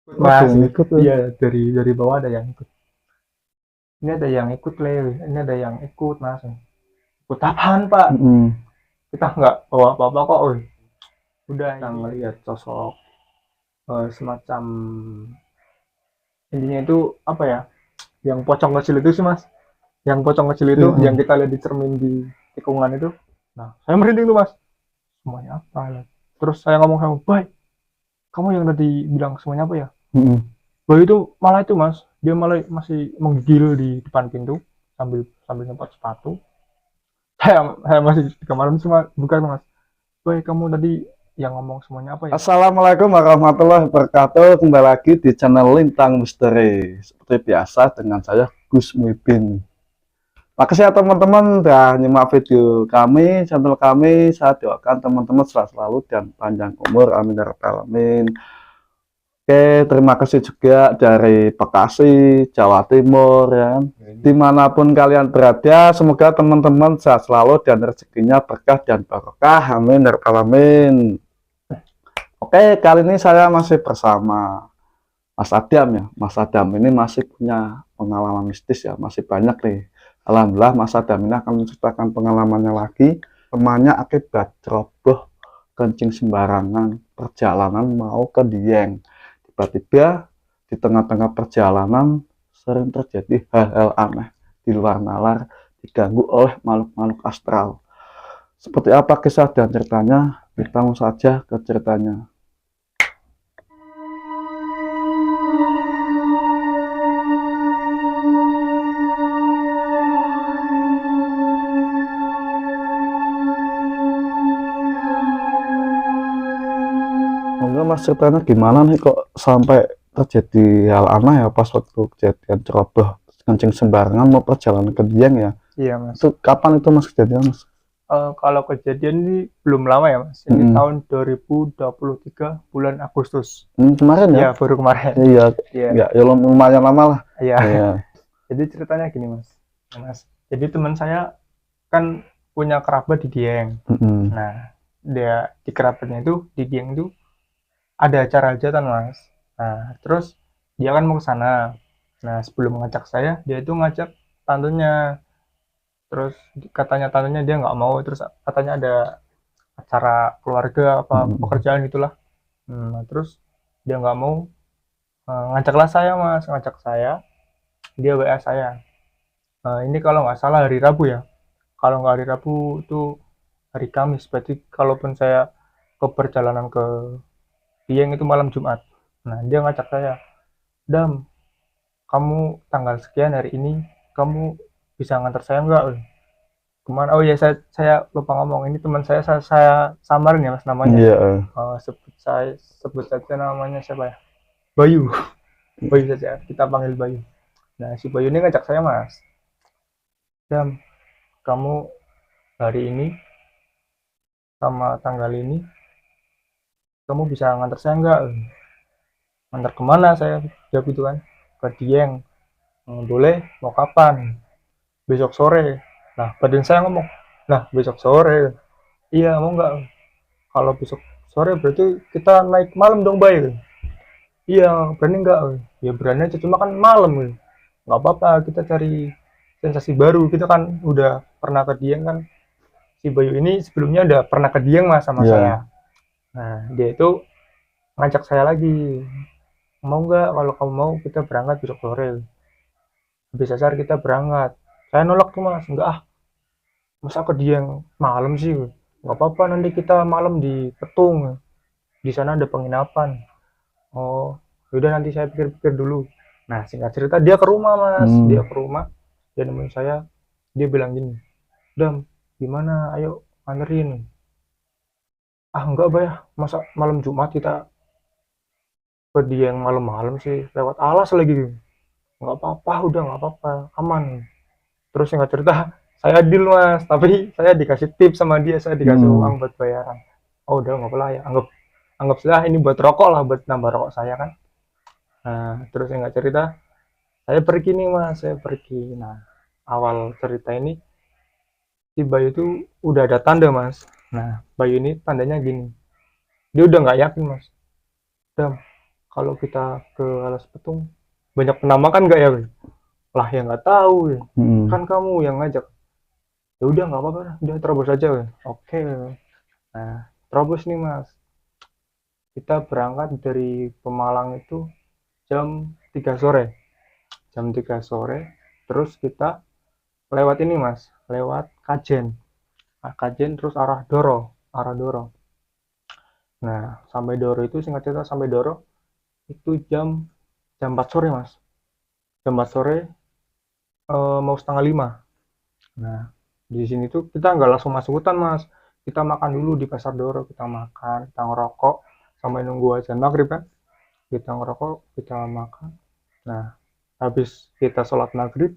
Mas, Waduh, ikut tuh. iya dari bawah ada yang ikut. Ini ada yang ikut ini ada yang ikut mas. Ikut apaan pak? Mm-mm. Kita nggak bawa apa-apa kok. Udah kita ngelihat sosok semacam intinya itu apa ya? Yang pocong kecil itu sih mas. Yang pocong kecil itu yang Mm-mm. kita lihat di cermin di tikungan itu. Nah, saya merinding tuh mas. Semuanya apa? Ya? Terus saya ngomong sama, baik, kamu yang tadi bilang semuanya apa ya? Mm-mm. Bahwa itu malah itu mas, dia malah masih menggigil di depan pintu sambil sambil nyemprot sepatu. Saya masih di kamar cuma bukan mas. Woi kamu tadi yang ngomong semuanya apa ya? Assalamualaikum warahmatullahi wabarakatuh. Kembali lagi di channel Lintang Misteri. Seperti biasa dengan saya Gus Muhyiddin. Makasih ya teman-teman udah nyimak video kami, channel kami. Saya doakan teman-teman selalu dan panjang umur. Amin ya rabbal alamin. Oke, terima kasih juga dari Bekasi, Jawa Timur ya. Dimanapun kalian berada, semoga teman-teman sehat selalu dan rezekinya berkah dan barokah. Amin ya rabbal alamin. Oke, kali ini saya masih bersama Mas Adam ya. Mas Adam ini masih punya pengalaman mistis ya, masih banyak nih. Alhamdulillah Mas Adam ini akan menceritakan pengalamannya lagi. Temannya akibat ceroboh kencing sembarangan perjalanan mau ke Dieng. Tiba-tiba di tengah-tengah perjalanan sering terjadi hal-hal aneh di luar nalar, diganggu oleh makhluk-makhluk astral. Seperti apa kisah dan ceritanya? Kita langsung saja ke ceritanya. Enggak mas, ceritanya gimana nih kok sampai terjadi hal aneh ya pas waktu kejadian ceroboh kencing sembarangan mau perjalanan ke Dieng ya? Iya mas. Itu kapan itu mas kejadian mas? Kalau kejadian ini belum lama ya mas. Ini Mm-mm. tahun 2023 bulan Agustus. Kemarin ya? Ya baru kemarin. Iya, Iya. ya lumayan lama lah. Iya. Iya. Jadi ceritanya gini mas. Mas. Jadi teman saya kan punya kerabat di Dieng. Mm-mm. Nah dia di kerabatnya itu di Dieng itu ada acara hajatan mas. Nah terus dia kan mau ke sana. Nah sebelum ngajak saya dia itu ngajak tantenya. Terus katanya tantenya dia nggak mau. Terus katanya ada acara keluarga apa Mm-mm. pekerjaan gitulah. Nah, terus dia nggak mau ngajaklah saya mas, ngajak saya, dia WA saya. Ini kalau nggak salah hari Rabu ya. Kalau nggak hari Rabu itu hari Kamis. Berarti kalaupun saya ke perjalanan ke Dieng itu malam Jumat. Nah dia ngajak saya, Dam, kamu tanggal sekian hari ini, kamu bisa ngantar saya nggak? Kemana? Oh ya saya lupa ngomong. Ini teman saya samarin ya mas namanya. Iya. Sebut saja namanya siapa ya? Bayu. Bayu saja. Kita panggil Bayu. Nah si Bayu ini ngajak saya mas. Dam, kamu hari ini sama tanggal ini, kamu bisa ngantar saya nggak? Ngantar kemana saya jawab itu kan? Ke Dieng. Boleh. Mau kapan? Besok sore. Nah badan saya ngomong, nah besok sore. Iya mau nggak? Kalau besok sore berarti kita naik malam dong Bayu. Iya berani nggak? Ya berani aja cuma kan malam. Nggak apa-apa kita cari sensasi baru. Kita kan udah pernah ke Dieng kan. Si Bayu ini sebelumnya udah pernah ke Dieng mas sama Iya. saya. Nah dia itu ngajak saya lagi, mau nggak kalau kamu mau kita berangkat besok sore, habis asar kita berangkat. Saya nolak tuh mas, nggak ah, masa ke Dieng malam sih, nggak apa-apa nanti kita malam di Petung, di sana ada penginapan. Oh yaudah nanti saya pikir-pikir dulu. Nah singkat cerita dia ke rumah mas, dia Hmm. ke rumah, dia nemuin saya, dia bilang gini, Dam gimana ayo nganterin. Ah enggak bah ya, masa malam Jumat kita ke Dieng malam-malam sih, lewat alas lagi. Nggak apa-apa udah nggak apa-apa aman. Terus singkat cerita saya deal mas, tapi saya dikasih tips sama dia, saya dikasih Hmm. uang buat bayaran. Oh udah nggak apa-apa ya, anggap anggap saja ini buat rokok lah, buat nambah rokok saya kan. Nah terus singkat cerita saya pergi nih mas, saya pergi. Nah awal cerita ini si Bayu itu udah ada tanda mas. Nah Bayu ini tandanya gini, dia udah nggak yakin mas. Udah kalau kita ke Alas Petung banyak penampakan nggak ya, Wei? Lah ya nggak tahu, Wei. Hmm. Kan kamu yang ngajak. Ya udah nggak apa-apa, udah terobos aja, Wei. Oke. Nah, terobos nih Mas. Kita berangkat dari Pemalang itu jam 3 sore. Jam 3 sore, terus kita lewat ini Mas, lewat Kajen. Nah, Kajen terus arah Doro. Nah, sampai Doro itu singkat cerita sampai Doro itu jam jam 4 sore Mas. Jam 4 sore mau setengah 5. Nah, di sini tuh kita nggak langsung masuk hutan Mas. Kita makan dulu di Pasar Doro, kita makan, kita ngerokok sampai nunggu azan maghrib kan. Kita ngerokok, kita makan. Nah, habis kita sholat maghrib,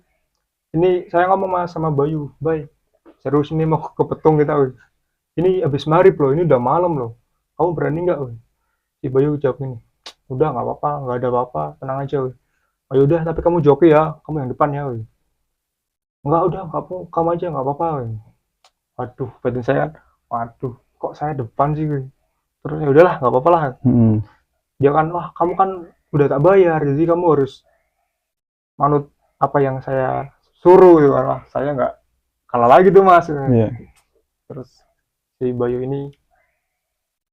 ini saya ngomong Mas sama Bayu, Bay, serius ini mau ke Petung kita, weh. Ini habis maghrib loh, ini udah malam loh. Kamu berani nggak, weh? Si Bayu jawab ini, udah nggak apa-apa, nggak ada apa-apa, tenang aja, weh. Oh udah, tapi kamu joki ya, kamu yang depan ya, weh. Enggak, udah, kamu aja nggak apa-apa, weh. Waduh, batin saya kan, waduh, kok saya depan sih, weh. Terus ya udahlah, nggak apa-apa lah. Hmm. Dia kan, wah kamu kan udah tak bayar, jadi kamu harus manut apa yang saya suruh gitu kan. Wah, saya nggak kalah lagi tuh Mas. Iya. Terus si Bayu ini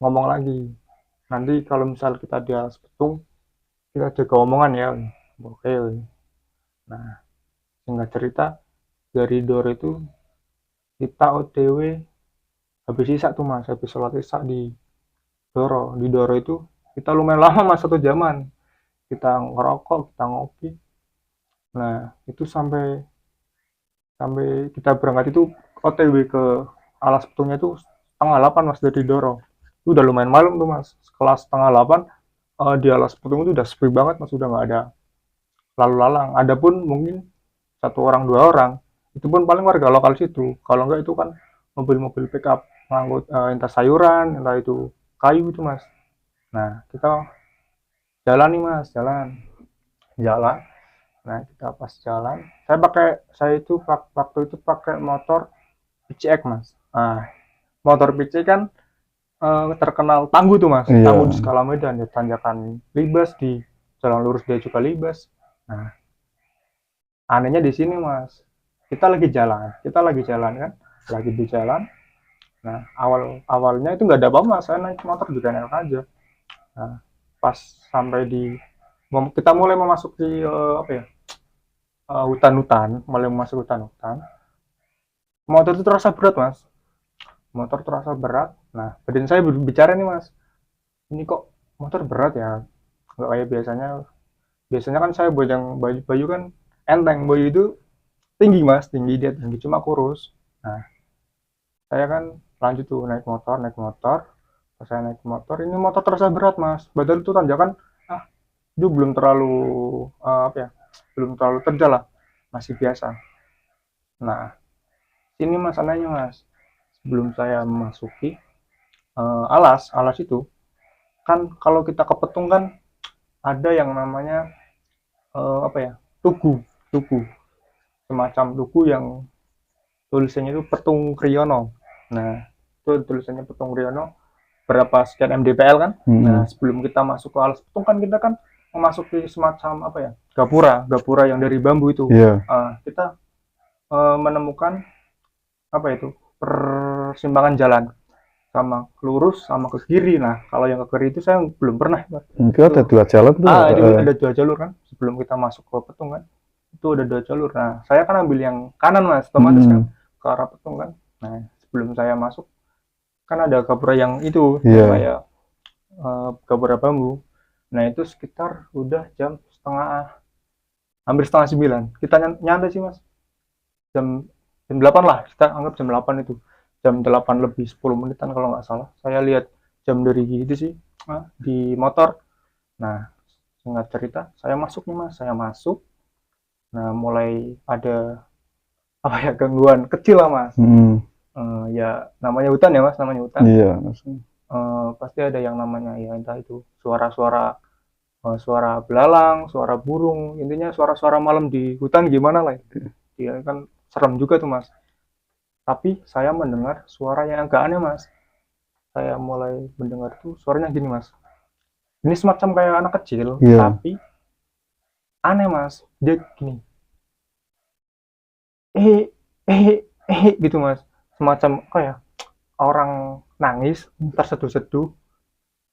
ngomong lagi, nanti kalau misal kita di alas petung kita jaga omongan ya. Oke. Nah, singkat cerita dari Doro itu kita OTW habis isak tuh Mas, habis sholat isak di Doro. Di Doro itu kita lumayan lama Mas, 1 jaman. Kita ngerokok, kita ngopi. Nah, itu sampai sampai kita berangkat itu OTW ke alas petungnya itu setengah 8 Mas dari Doro. Itu udah lumayan malam tuh Mas. Kelas setengah 8 di alas petung itu udah sepi banget Mas, udah nggak ada lalu lalang. Adapun mungkin 1 orang 2 orang itu pun paling warga lokal situ. Kalau nggak itu kan mobil-mobil pickup ngangkut entah sayuran, entah itu kayu itu Mas. Nah kita jalan nih Mas, jalan. Nah kita pas jalan, saya itu waktu itu pakai motor PCX Mas. Nah motor PCX kan terkenal tangguh tuh Mas, Iya. tangguh di skala medan, ya tanjakan libas, di jalan lurus dia juga libas. Nah anehnya di sini Mas, kita lagi jalan kan, lagi di jalan. Nah awalnya itu nggak ada apa-apa Mas, saya naik motor juga enak aja. Nah pas sampai di kita mulai memasuki apa ya, hutan-hutan, mulai memasuki hutan-hutan, motor itu terasa berat Mas, motor terasa berat. Nah badan saya berbicara nih Mas, ini kok motor berat ya, nggak kayak biasanya. Biasanya kan saya bojang Bayu kan enteng, Bayu itu tinggi Mas, tinggi, dia tinggi cuma kurus. Nah saya kan lanjut tuh naik motor. Pas saya naik motor, ini motor terasa berat Mas, padahal itu tanjakan itu belum terlalu apa ya, belum terlalu terjal lah, masih biasa. Nah ini masalahnya Mas, sebelum saya memasuki alas itu kan, kalau kita ke Petung kan ada yang namanya apa ya, tugu tugu semacam tugu yang tulisannya itu Petung Kriyono. Nah itu tulisannya Petung Kriyono berapa sekian mdpl kan. Nah sebelum kita masuk ke alas Petung kan, kita kan memasuki semacam apa ya, gapura yang dari bambu itu. Iya. Kita menemukan apa itu, persimpangan jalan, sama lurus sama ke kiri. Nah kalau yang ke kiri itu saya belum pernah. Mungkin ada 2 jalan tuh. Itu ada 2 jalur kan, sebelum kita masuk ke Petung kan itu ada 2 jalur. Nah saya kan ambil yang kanan Mas, otomatis kan ke arah Petung kan. Nah sebelum saya masuk kan ada gapura yang itu, Iya. kayak gapura bambu. Nah itu sekitar udah hampir setengah 9 kita nyantai sih Mas. Jam 8 lah, kita anggap jam 8 itu, jam 8 lebih 10 menitan kalau nggak salah. Saya lihat jam dari gitu sih di motor. Nah singkat cerita saya masuk nih Mas, saya masuk. Nah mulai ada apa ya, gangguan kecil lah Mas. Ya namanya hutan ya Mas, namanya hutan. Iya. Pasti ada yang namanya ya, entah itu suara-suara suara belalang, suara burung, intinya suara-suara malam di hutan gimana lah. Ya kan serem juga tuh Mas. Tapi saya mendengar suara yang agak aneh Mas. Saya mulai mendengar tuh suaranya gini Mas, Ini semacam kayak anak kecil, Iya. tapi aneh mas, dia gini, gitu mas, semacam apa ya, orang nangis terseduh-seduh,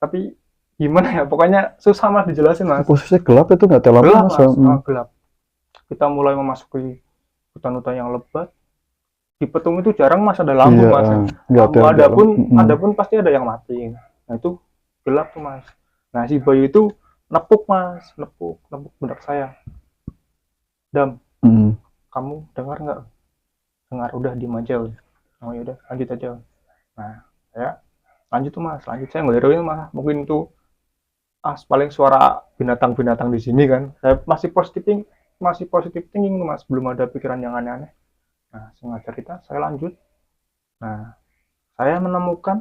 tapi gimana ya, pokoknya susah mas dijelasin mas. Posisi gelap itu nggak ada lampu Gelap mas. mas, gelap. Kita mulai memasuki hutan-hutan yang lebat. Di petung itu jarang mas ada lampu Iya, mas. nggak Lampu ada ada lampu. pun, ada pun pasti ada yang mati. Nah itu gelap tuh mas. Nah si Bayu itu nepuk mas, nepuk benak saya. Dam, Mm. kamu dengar nggak? Dengar, udah diem aja. Oh ya udah, lanjut aja. Nah saya lanjut tuh mas, lanjut, saya ngeliruin mas, mungkin itu paling suara binatang-binatang di sini kan. Saya masih positif thinking tuh mas, belum ada pikiran yang aneh-aneh. Nah singkat cerita saya lanjut. Nah saya menemukan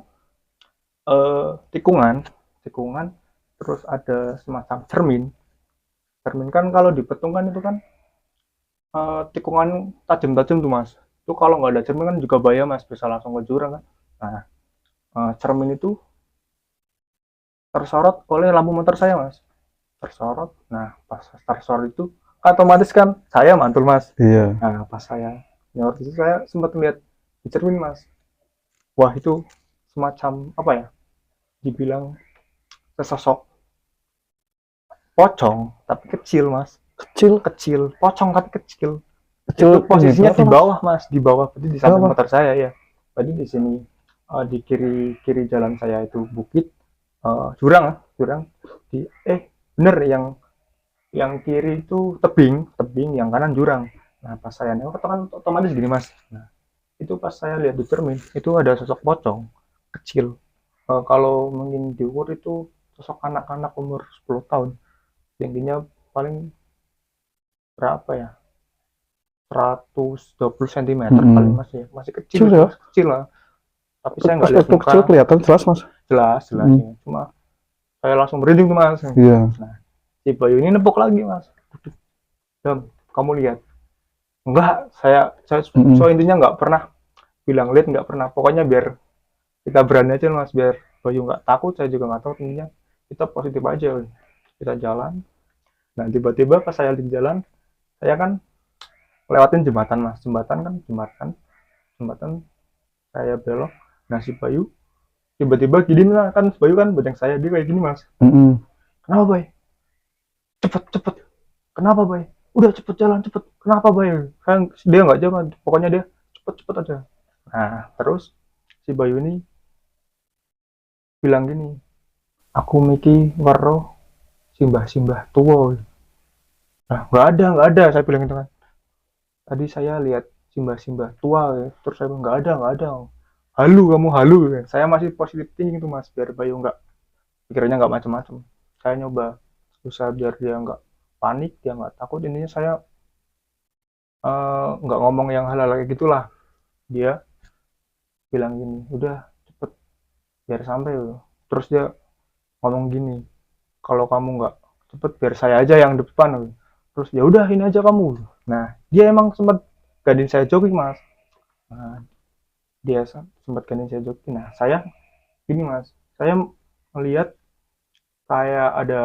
tikungan, terus ada semacam cermin. Cermin kan kalau di petung kan itu kan tikungan tajam-tajam tuh mas. Itu kalau nggak ada cermin kan juga bahaya mas, bisa langsung ke jurang kan. Nah cermin itu tersorot oleh lampu motor saya mas, tersorot. Nah pas tersorot itu otomatis kan saya mantul mas. Iya. Nah pas saya nyorot itu saya sempat lihat di cermin mas. Wah itu semacam apa ya, dibilang sesosok pocong tapi kecil mas, kecil pocong tapi kecil. Kecil Itu ini posisinya berapa di mas? bawah mas, di bawah, berarti di samping Berapa? motor saya ya. Berarti di sini di kiri kiri jalan saya itu bukit, jurang di bener, yang kiri itu tebing, yang kanan jurang. Nah pas saya nengok kan otomatis gini mas. Nah itu pas saya lihat di cermin itu ada sosok pocong kecil. Kalau mungkin diukur itu sosok anak-anak umur 10 tahun, tingginya paling berapa ya, 120 cm paling mas ya, masih kecil Kecil itu ya? mas, kecil lah. Tapi saya nggak Pas lihat waktu muka, kecil kelihatan jelas mas. jelas jelas ya. Cuma saya langsung merinding tuh mas. Iya. Nah si Bayu ini nepuk lagi mas. Dam, kamu lihat? Enggak, saya so intinya nggak pernah bilang lihat, nggak pernah. Pokoknya biar kita berani aja mas, biar Bayu nggak takut, saya juga nggak takut. Intinya kita positif aja, kita jalan. Nah tiba-tiba pas saya di jalan, saya kan lewatin jembatan mas, jembatan saya belok. Nah si Bayu tiba-tiba gini lah, kan Bayu kan bajang saya, dia kayak gini mas. Kenapa Bay? Cepet cepet. Kenapa Bay? Udah cepet jalan cepet. Kenapa Bay? Kan dia nggak jawab, pokoknya dia cepet cepet aja. Nah terus si Bayu ini bilang gini, aku miki waro simbah tua. Nah nggak ada, saya bilang itu kan. Tadi saya lihat simbah tua ya. Terus saya bilang nggak ada. Halu kamu, halu. Saya masih positif thinking itu mas, biar Bayu nggak, pikirannya nggak macam-macam. Saya nyoba usaha biar dia nggak panik, dia nggak takut. Intinya saya nggak ngomong yang hal-hal kayak gitulah. Dia bilang gini, udah cepet biar sampai. Terus dia ngomong gini, kalau kamu nggak cepet biar saya aja yang depan. Terus ya udah ini aja kamu. Nah dia emang sempat gadin saya jogging mas. Nah, dia sempat gadin saya jogging. Nah saya gini mas, saya melihat kayak ada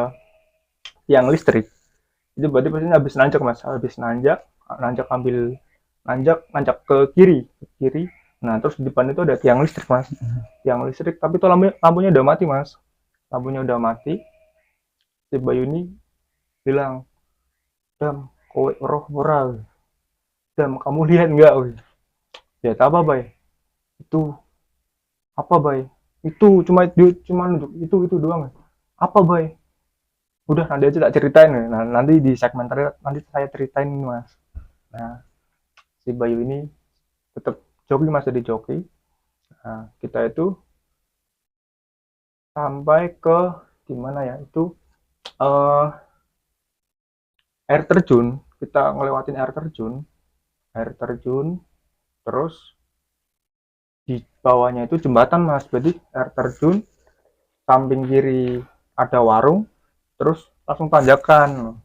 tiang listrik. Itu berarti pastinya habis nanjak mas, habis nanjak ambil nanjak ke kiri. Nah terus di depan itu ada tiang listrik mas, tiang listrik, tapi itu lampunya udah mati mas, lampunya udah mati. Si Bayu ini bilang, Dam kowe roh moral, Dam kamu lihat nggak? Lihat apa bay? Itu apa bay? Itu cuma nunjuk itu doang. Apa bay? Udah nanti aja tak ceritain. Nah nanti di segmen terakhir nanti saya ceritain mas. Nah si Bayu ini tetap joki, masih di joki. Nah kita itu sampai ke gimana ya, itu uh, air terjun, kita ngelewatin air terjun. Terus di bawahnya itu jembatan mas, berarti air terjun, samping kiri ada warung, terus langsung tanjakan.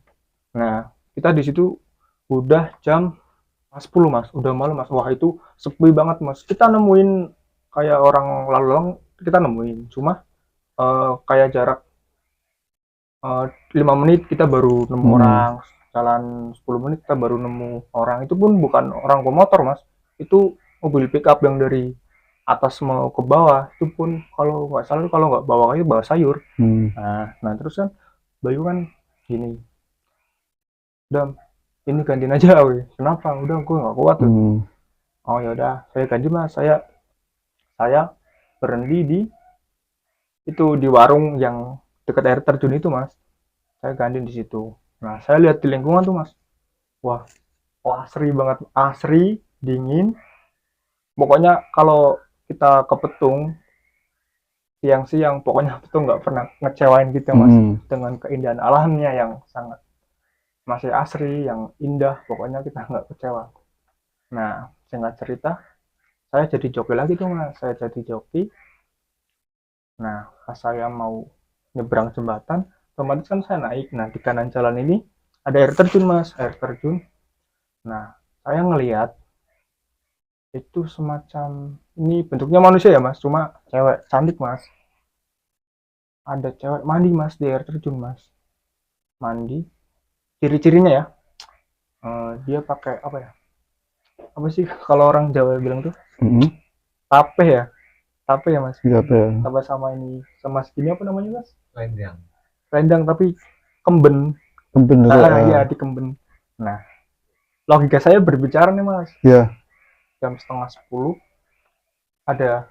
Nah kita di situ udah jam 10 mas, udah malam mas. Wah itu sepi banget mas, kita nemuin kayak orang lalu lalang, kita nemuin cuma kayak jarak 5 menit kita baru nemu Hmm. orang, jalan 10 menit kita baru nemu orang, itu pun bukan orang pemotor mas, itu mobil pickup yang dari atas mau ke bawah, itu pun kalau nggak salah kalau nggak bawa kayu bawa sayur. Hmm. Nah terus kan Bayu kan gini, udah ini gantiin aja weh. Kenapa, udah gue nggak kuat tuh. Hmm. Oh ya udah saya ganti mas, saya berhenti di itu di warung yang dekat air terjun itu mas, saya ganti di situ. Nah saya lihat di lingkungan tuh mas, wah asri banget, asri, dingin. Pokoknya kalau kita ke Petung siang-siang, pokoknya Petung nggak pernah ngecewain gitu mas, Hmm. dengan keindahan alamnya yang sangat masih asri, yang indah, pokoknya kita nggak kecewa. Nah singkat cerita, saya jadi joki lagi tuh mas, saya jadi joki. Nah pas saya mau nyebrang jembatan, otomatis kan saya naik. Nah di kanan jalan ini ada air terjun mas, air terjun. Nah saya ngelihat itu semacam, ini bentuknya manusia ya mas, cuma cewek cantik mas, ada cewek mandi mas di air terjun mas, mandi. Ciri-cirinya ya, dia pakai apa ya, apa sih kalau orang Jawa bilang tuh Hmm. tape ya, tape ya mas, Iya, apa ya? tape sama ini sama segini apa namanya mas, rendang tapi kemben. Bener Iya di kemben. Nah logika saya berbicara nih mas, ya. jam setengah 10 ada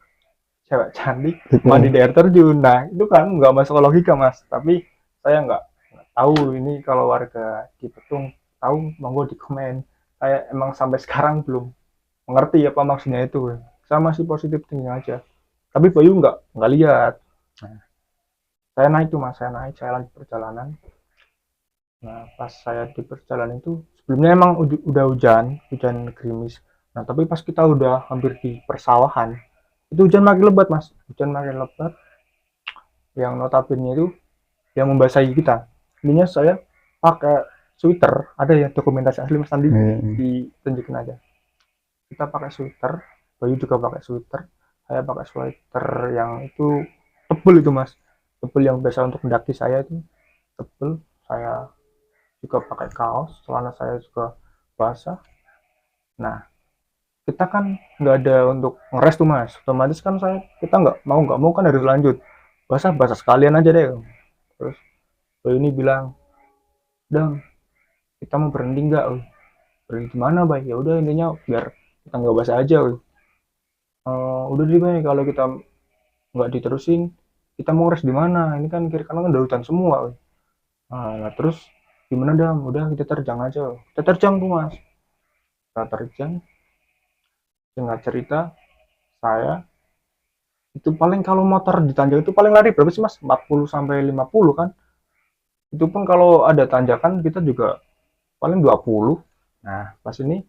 cewek cantik Gitu. mandi di air terjun. Nah itu kan nggak masuk ke logika mas, tapi saya nggak tahu ini, kalau warga di Petung tahu monggo di komen. Saya emang sampai sekarang belum mengerti apa maksudnya itu, saya masih positif tinggi aja. Tapi Bayu nggak lihat. Nah, saya naik tuh mas, saya naik, saya lanjut perjalanan. Nah pas saya di perjalanan itu sebelumnya emang udah hujan, hujan gerimis. Nah tapi pas kita udah hampir di persawahan, itu hujan makin lebat mas, hujan makin lebat, yang notabene itu yang membasahi kita. Ininya saya pakai sweater, ada ya dokumentasi asli mas, nanti Iya. ditunjukin aja. Kita pakai sweater, Bayu juga pakai sweater, saya pakai sweater yang itu tebel itu mas, tebel yang biasa untuk mendaki saya itu tebel. Saya juga pakai kaos, celana saya juga basah. Nah kita kan nggak ada untuk ngeres tuh mas, otomatis kan kita nggak mau kan harus lanjut, basah basah sekalian aja deh. Terus Bayu ini bilang, Dang, kita mau berhenti nggak? Berhenti di mana, Bay? Ya udah intinya biar kita nggak basah aja. Udah deh, Bay, kalau kita nggak diterusin, kita mau rest di mana? Ini kan kiri kanan kan udah hutan semua. Nah, terus gimana, Dam? Udah kita terjang aja. Kita terjang tuh, Mas. Kita terjang. Singkat cerita, saya itu paling kalau motor di tanjak itu paling lari berapa sih, Mas? 40 sampai 50 kan? Itu pun kalau ada tanjakan kita juga paling 20. Nah, pas ini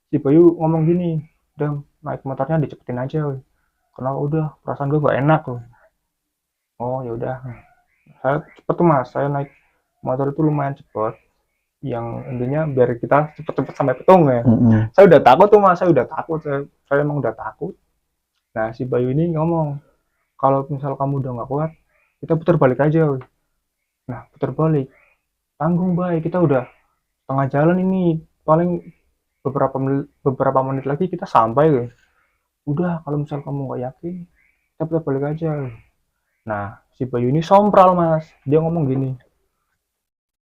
si Bayu ngomong gini, udah naik motornya dicepetin aja, we. Kenapa, udah perasaan gue gak enak loh. Oh ya udah, saya cepet tuh mas, saya naik motor itu lumayan cepet, yang intinya biar kita cepet-cepet sampai Petung ya. Hmm. Saya udah takut tuh mas, saya udah takut, saya emang udah takut. Nah si Bayu ini ngomong, kalau misal kamu udah nggak kuat, kita putar balik aja, we. Nah putar balik, tanggung baik, kita udah tengah jalan ini, paling beberapa menit lagi kita sampai, we. Udah kalau misal kamu nggak yakin, kita putar balik aja. Nah, si Bayu ini sompral mas, dia ngomong gini,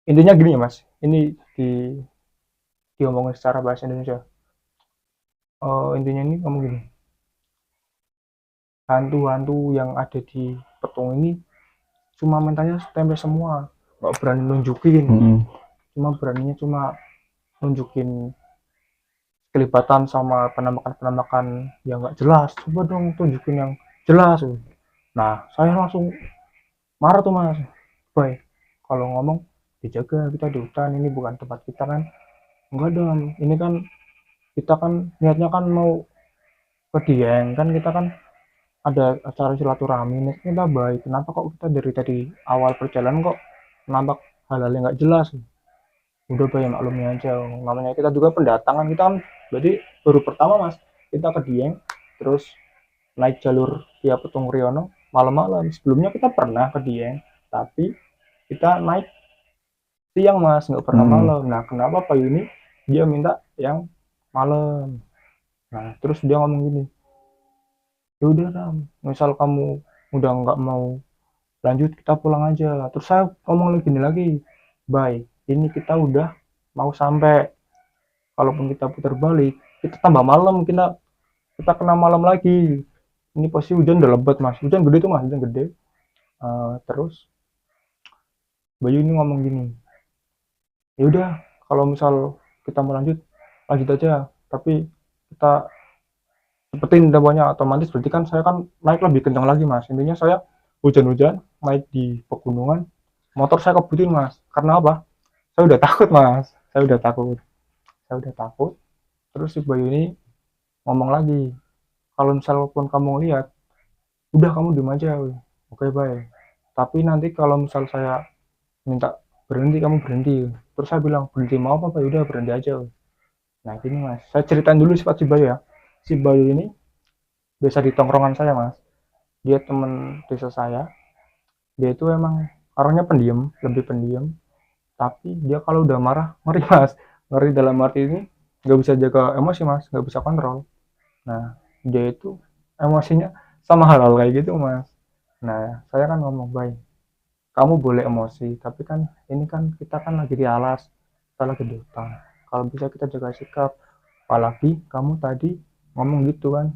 intinya gini ya mas, ini diomongin secara bahasa Indonesia. Intinya ini ngomong gini, hantu-hantu yang ada di Petung ini cuma mentalnya tempe semua, nggak berani nunjukin, Hmm. cuma nunjukin kelibatan sama penampakan-penampakan yang nggak jelas. Coba dong tunjukin yang jelas. Nah, saya langsung marah tuh mas, boy, kalau ngomong dijaga, kita di hutan, ini bukan tempat kita kan. Enggak dong, ini kan kita kan niatnya kan mau ke Dieng kan, kita kan ada acara silaturahmi, nih kita baik, kenapa kok kita dari tadi awal perjalanan kok nampak hal-hal yang nggak jelas. Udah banyak maklumnya aja, namanya kita juga pendatangan, kita kan berarti baru pertama mas kita ke Dieng, terus naik jalur via Petung Riono malam-malam. Sebelumnya kita pernah ke Dieng, tapi kita naik siang mas, nggak pernah Hmm. malam. Nah kenapa Bayu ini dia minta yang malam? Nah terus dia ngomong gini, ya udah Ram, misal kamu udah nggak mau lanjut kita pulang aja. Terus saya ngomong lagi gini lagi, bye, ini kita udah mau sampai, kalaupun kita putar balik kita tambah malam, kita kena malam lagi. Ini pasti hujan udah lebat mas, hujan gede tuh mas, hujan gede. Terus Bayu ini ngomong gini, ya udah kalau misal kita mau lanjut lanjut aja, tapi kita cepetin temponya, otomatis berarti kan saya kan naik lebih kencang lagi mas. Intinya saya hujan-hujan naik di pegunungan, motor saya kebutin mas. Karena apa? Saya udah takut mas, saya udah takut. Terus si Bayu ini ngomong lagi, kalau misalkan kamu lihat, udah kamu diem aja. Oke bye, tapi nanti kalau misal saya minta berhenti kamu berhenti. Terus saya bilang berhenti mau apa? Ya udah berhenti aja. Nah gini mas, saya ceritain dulu sifat si Bayu ya. Si Bayu ini biasa di tongkrongan saya mas, dia teman desa saya. Dia itu emang orangnya pendiam, lebih pendiam, tapi dia kalau udah marah ngeri mas. Ngeri dalam arti ini nggak bisa jaga emosi mas, nggak bisa kontrol. Nah dia itu emosinya sama hal-hal kayak gitu mas. Nah saya kan ngomong, baik kamu boleh emosi, tapi kan ini kan kita kan lagi di alas, kita lagi di hutan, kalau bisa kita jaga sikap. Apalagi kamu tadi ngomong gitu kan,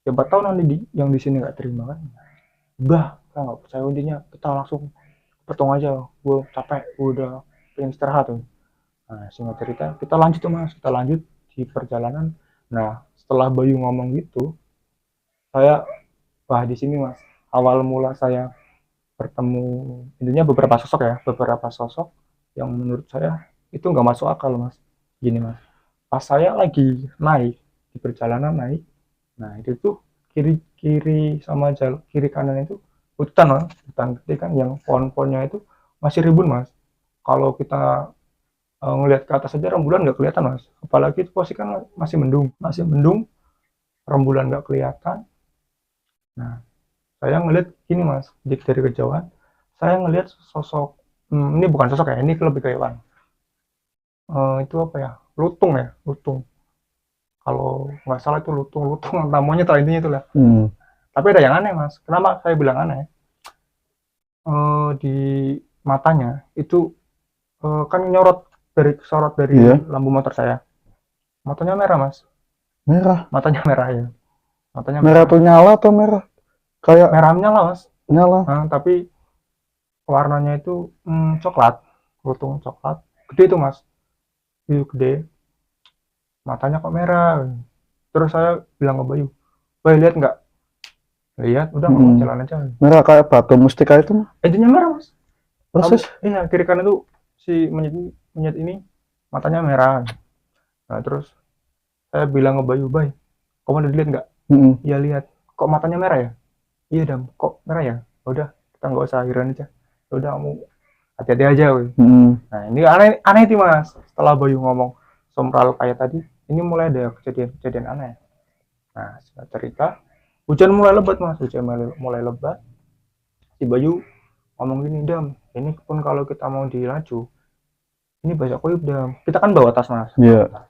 siapa tahu nanti yang di sini nggak terima kan. Udah, saya nggak percaya, intinya kita langsung potong aja, gue capek, gue udah pengen istirahat tuh. Nah singkat cerita kita lanjut tuh mas, kita lanjut di perjalanan. Nah setelah Bayu ngomong gitu, saya, wah di sini mas awal mula saya bertemu, intinya beberapa sosok ya, beberapa sosok yang menurut saya itu nggak masuk akal mas. Gini mas, pas saya lagi naik di perjalanan naik, nah itu tuh kiri kiri sama jalan kiri kanan itu hutan mas, hutan gede kan, yang pohon-pohonnya itu masih rimbun mas. Kalau kita ngelihat ke atas saja rembulan nggak kelihatan mas, apalagi itu posisi kan masih mendung, rembulan nggak kelihatan. Nah saya ngelihat gini mas, dari kejauhan saya ngelihat sosok, ini bukan sosok ya, ini lebih ke hewan. Itu apa ya, lutung ya, lutung, kalau nggak salah itu lutung, lutung entah monyet lah, intinya itulah. Hmm. Tapi ada yang aneh mas, kenapa saya bilang aneh? Di matanya itu kan sorot dari Iya. lampu motor saya, matanya merah mas, Merah. matanya merah ya, matanya Merah merah, tuh nyala atau merah? Kayak merah menyala mas. nyala. Tapi warnanya itu coklat, lutung coklat, gede itu mas, itu gede, matanya kok merah. Terus saya bilang ke Bayu, Bayu lihat nggak? Lihat, udah nggak mau Hmm. jalan aja. Merah kayak batu mustika itu mah. Intinya merah mas. Persis. Iya kiri kanan itu si monyet ini matanya merah. Nah terus saya bilang ke Bayu, Bay, kamu udah lihat nggak? Hmm. Iya lihat. Kok matanya merah ya? Iya dam, kok merah ya? Udah, kita nggak usah akhiran aja. Udah kamu hati-hati aja, weh. Hmm. Nah ini aneh, aneh sih mas. Setelah Bayu ngomong sombral kayak tadi, ini mulai ada kejadian-kejadian aneh. Nah singkat cerita, hujan mulai lebat mas, hujan mulai lebat. Si Bayu ngomong gini, dam, ini pun kalau kita mau dilaju, ini banyak koib dam. Kita kan bawa tas mas, Iya.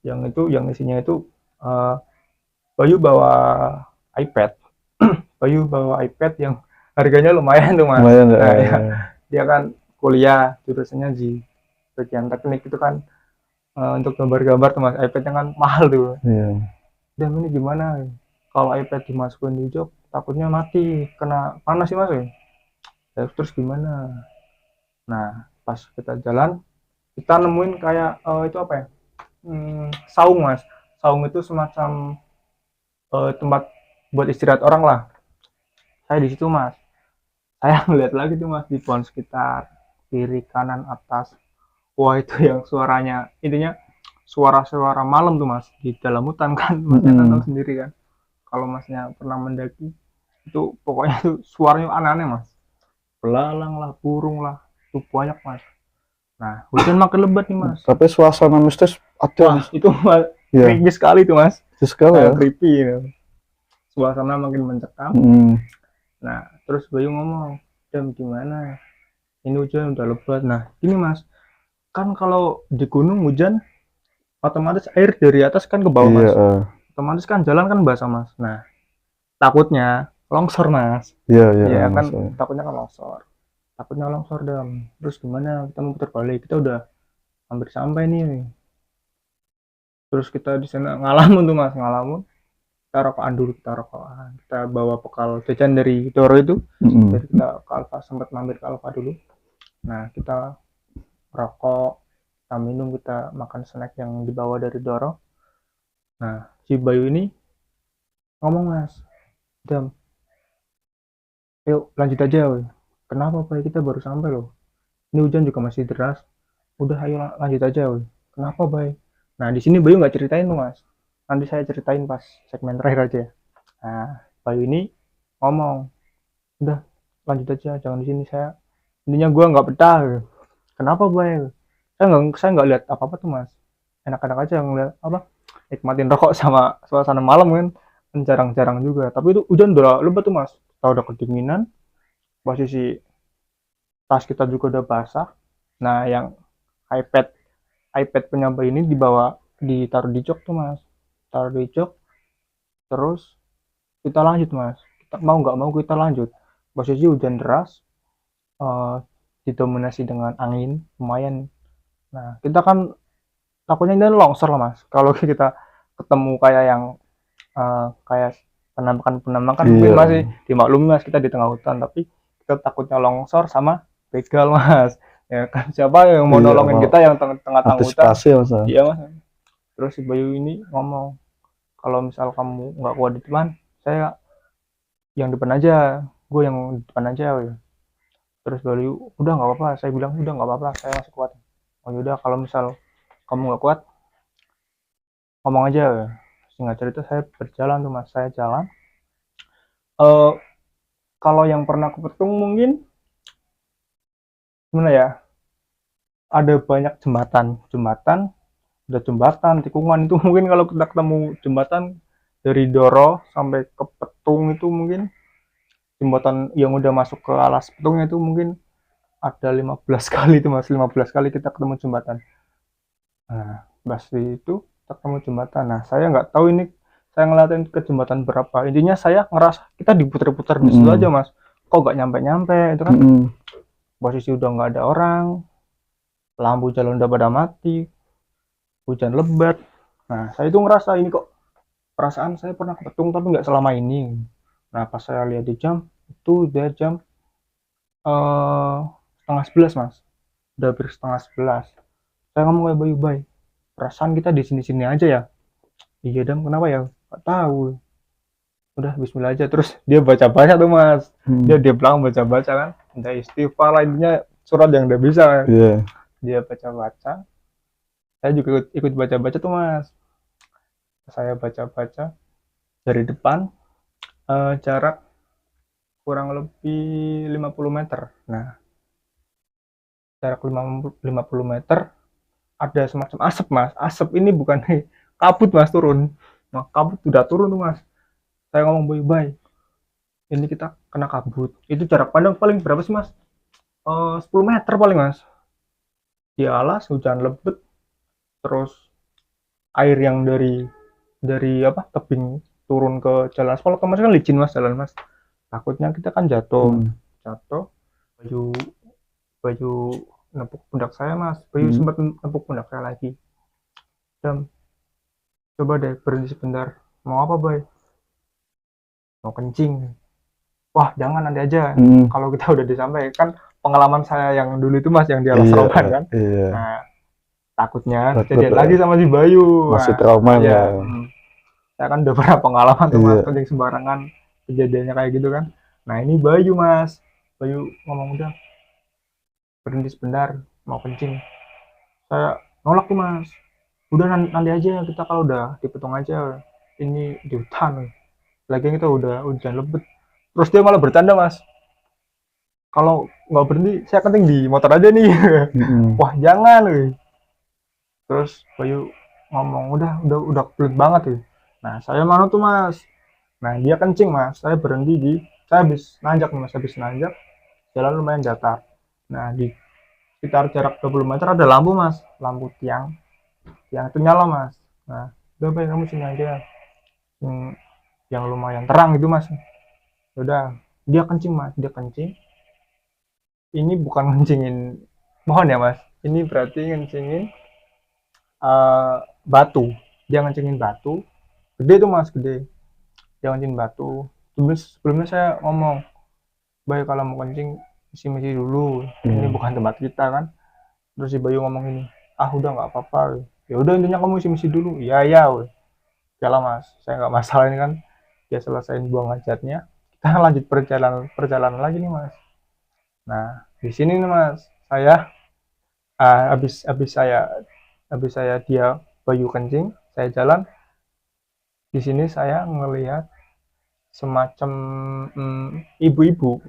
yang itu yang isinya itu uh, Bayu bawa iPad, Bayu bawa iPad yang harganya lumayan tuh mas. Lumayan. Nah ya, dia kan kuliah jurusannya di bagian teknik itu kan, untuk gambar-gambar tuh mas, iPadnya kan mahal tuh. Iya. Dan ini gimana kalau iPad dimasukin di jok, takutnya mati kena panas sih mas ya. Terus gimana? Nah pas kita jalan kita nemuin kayak itu apa ya, saung mas. Saung itu semacam tempat buat istirahat orang lah. Saya di situ mas, saya ngeliat lagi tuh mas di pohon sekitar kiri kanan atas, wah itu yang suaranya, intinya suara-suara malam tuh mas di dalam hutan kan. Masnya kan tahu sendiri kan, kalau masnya pernah mendaki itu pokoknya tuh suaranya aneh-aneh mas, belalang lah, burung lah, itu banyak mas. Nah hujan makin lebat nih mas. Tapi suasana mistis Wah ada. itu mas, Iya. creepy sekali tuh mas, Sekali ya. creepy gitu. Suasana makin mencekam. Hmm. Nah terus Bayu ngomong, Dam gimana, ini hujan udah lebat. Nah ini mas, kan kalau di gunung hujan otomatis air dari atas kan ke bawah Iya, mas, otomatis kan jalan kan basah mas. Nah takutnya longsor mas, iya, iya, ya Mas. kan takutnya kan longsor, takutnya longsor dam. Terus gimana kita mau putar balik, kita udah hampir sampai nih. Terus kita di sana ngalamun tuh mas, ngalamun. Kita rokokan dulu, kita rokokan, kita bawa bekal jajan dari Doro itu. Mm-mm. Dari kita ke Alfa, sempat mampir ke Alfa dulu. Nah kita rokok, kita minum, kita makan snack yang dibawa dari Doro. Nah si Bayu ini ngomong mas, Dam, yuk lanjut aja. Woy. Kenapa Bay, kita baru sampai loh, ini hujan juga masih deras, udah ayo lanjut aja. Woy. Kenapa Bay? Nah di sini Bayu nggak ceritain tuh mas, nanti saya ceritain pas segmen terakhir aja. Nah Bayu ini ngomong, udah lanjut aja, jangan di sini, saya intinya gue nggak betah. Kenapa Bay? Saya nggak lihat apa apa tuh mas, enak-enak aja ngeliat apa, nikmatin rokok sama suasana malam kan. Jarang-jarang juga, tapi itu hujan udah lebat tuh mas, kita udah kedinginan, posisi tas kita juga udah basah. Nah yang iPad iPad penyampai ini dibawa, ditaruh di jok tuh mas, taruh di jok. Terus kita lanjut mas, kita mau nggak mau kita lanjut, posisi hujan deras, eh, didominasi dengan angin lumayan. Nah kita kan takutnya ini longsor lah mas, kalau kita ketemu kayak yang kayak penampakan mungkin Iya, masih dimaklumi mas, kita di tengah hutan, tapi kita takutnya longsor sama begal mas. Ya kan siapa yang mau iya, nolongin mau kita yang tengah-tengah hutan. antisipasi Mas. Iya mas. Terus si Bayu ini ngomong, kalau misal kamu nggak kuat di depan, saya yang depan aja, gue yang di depan aja. Woy. Terus Bayu, udah nggak apa-apa, saya bilang udah nggak apa-apa, saya masih kuat. Oh yaudah kalau misal kamu nggak kuat, ngomong aja. Woy. Singkat cerita saya berjalan tuh mas, saya jalan. eh Kalau yang pernah ke Petung mungkin gimana ya, ada banyak jembatan, ada jembatan tikungan itu mungkin kalau kita ketemu jembatan dari Doro sampai ke Petung itu mungkin jembatan yang udah masuk ke alas Petungnya itu mungkin ada 15 kali itu mas, 15 kali kita ketemu jembatan. Nah pas itu kita ketemu jembatan, nah saya nggak tahu ini saya ngeliatin ke jembatan berapa, intinya saya ngerasa kita diputar-putar di situ aja mas, kok nggak nyampe-nyampe itu kan. Posisi udah nggak ada orang, lampu jalan udah pada mati, hujan lebat. Nah saya itu ngerasa ini kok, perasaan saya pernah ke Petung tapi nggak selama ini. Nah pas saya lihat di jam, itu udah jam eh, setengah 11 mas, udah hampir setengah 11. Saya ngomong kayak Bayu, Bay, perasaan kita di sini-sini aja ya. Iya Dam, kenapa ya, nggak tahu. Udah Bismillah aja. Terus dia baca-baca tuh mas, dia bilang baca-baca kan, entah istighfar lah, intinya surat yang udah bisa kan. Iya. Dia baca-baca, saya juga ikut baca-baca tuh mas. Saya baca-baca dari depan, jarak kurang lebih 50 meter. Nah jarak 50 meter ada semacam asap mas, asap ini bukan kabut mas turun. Nah kabut udah turun tuh mas, saya ngomong Bay, ini kita kena kabut. Itu jarak pandang paling berapa sih mas, 10 meter paling mas. Di alas hujan lebat, terus air yang dari apa tebing turun ke jalan aspal, kemarin kan licin mas jalan mas, takutnya kita kan jatuh. Baju baju nepuk pundak saya mas, Bayu sempat nepuk pundak saya lagi. Dam, coba deh berhenti sebentar, mau apa Bay? Mau kencing. Wah jangan, nanti aja, kalau kita udah disampai kan. Pengalaman saya yang dulu itu mas, yang di alas rokan kan. Iya. Nah takutnya Takut kejadian ya. lagi sama si Bayu. Masih Nah, trauma ya, ya. saya kan udah pernah pengalaman tuh mas, Iya. kencing sembarangan, kejadiannya kayak gitu kan. Nah ini Bayu mas, Bayu ngomong udah berhenti sebentar, mau kencing. Saya nolak tuh mas, udah nanti aja, kita kalau udah di Petung aja, ini di hutan lagi, kita udah hujan lebat. Terus dia malah bercanda mas, kalau nggak berhenti saya kencing di motor aja nih. Wah jangan. Terus Bayu ngomong udah pelit banget ya. Nah saya mana tuh mas, nah dia kencing mas, saya berhenti di, saya habis nanjak nih mas, habis nanjak jalan lumayan datar. Nah, di sekitar jarak 20 meter ada lampu mas, lampu tiang itu nyala mas. Nah, udah baik kamu sini aja. Yang lumayan terang itu mas. Udah, dia kencing mas, dia kencing. Ini bukan ngencingin pohon ya mas, ini berarti ngencingin batu. Dia ngencingin batu gede tuh mas, gede. Dia ngencingin batu. Sebelumnya saya ngomong, baik kalau mau kencing misi-misi dulu, ini bukan tempat kita kan. Terus si Bayu ngomong ini, ah udah nggak apa-apa, ya udah intinya kamu misi-misi dulu. Iya ya, jalan mas, saya nggak masalah, ini kan dia selesaiin buang hajatnya, kita lanjut perjalanan lagi nih mas. Nah di sini nih mas, saya habis saya dia Bayu kencing, saya jalan. Di sini saya ngelihat semacam ibu-ibu.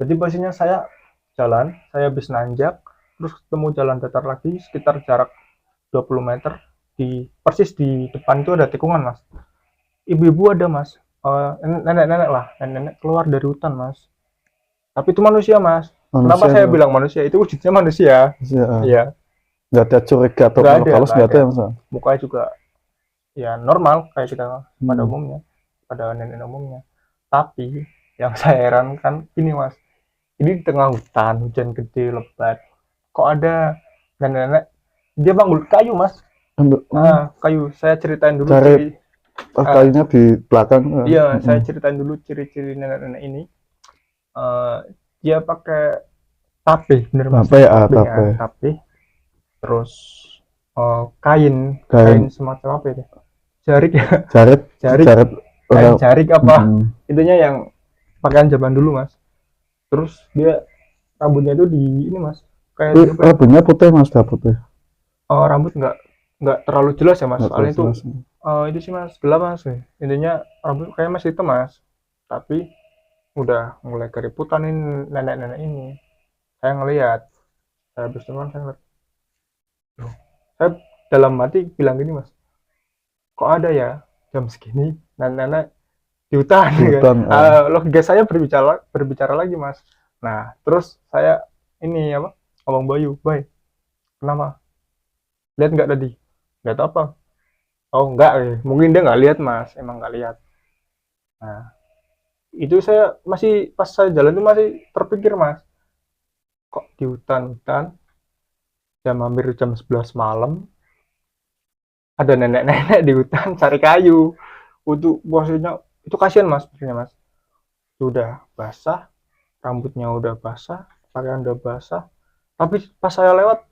Jadi posisinya saya jalan, saya habis nanjak, terus ketemu jalan datar lagi sekitar jarak 20 meter, persis di depan itu ada tikungan mas. Ibu-ibu ada mas, nenek-nenek lah, nenek-nenek keluar dari hutan mas. Tapi itu manusia mas. Kenapa Manusia saya itu. bilang manusia? Itu wujudnya manusia. Iya. Iya. Nggak ada curiga atau Nggak ada, halus, nggak nggak ada ada. ya mas? Mukanya juga ya normal kayak kita pada Hmm. umumnya, pada nenek umumnya. Tapi yang saya herankan ini mas, ini di tengah hutan, hujan gede lebat, kok ada nenek-nenek, dia bangun kayu mas. Nah, kayu, saya ceritain dulu Cari kayunya di belakang. Iya, saya ceritain dulu ciri-ciri nenek-nenek ini. Dia pakai tape, bener mas, Tape, tape. Terus kain semacam apa itu? Jarik ya, jarit, kain jarik apa? Intinya yang pakaian zaman dulu mas. Terus dia rambutnya itu di ini mas, kayak rambutnya putih mas, dah putih. Rambut nggak terlalu jelas ya mas, soalnya itu Jelas. itu sih mas gelap mas. Intinya rambut kayak masih hitam mas, tapi udah mulai keriputan ini nenek-nenek ini. Saya ngelihat, saya habis itu kan saya ngeliat, saya dalam hati bilang gini mas, kok ada ya jam segini nenek-nenek di hutan, kan? Logika saya berbicara lagi mas. Nah terus saya ini apa, ngomong Bayu, Bay, kenapa, lihat nggak tadi? Nggak tahu apa. Oh enggak, mungkin dia nggak lihat mas, emang nggak lihat. Nah itu saya masih, pas saya jalan itu masih terpikir mas, kok di hutan-hutan hampir jam 11 malam ada nenek-nenek di hutan cari kayu. Untuk posisinya itu kasihan mas, sebenarnya mas. Sudah basah, rambutnya udah basah, pakaian udah basah. Tapi pas saya lewat,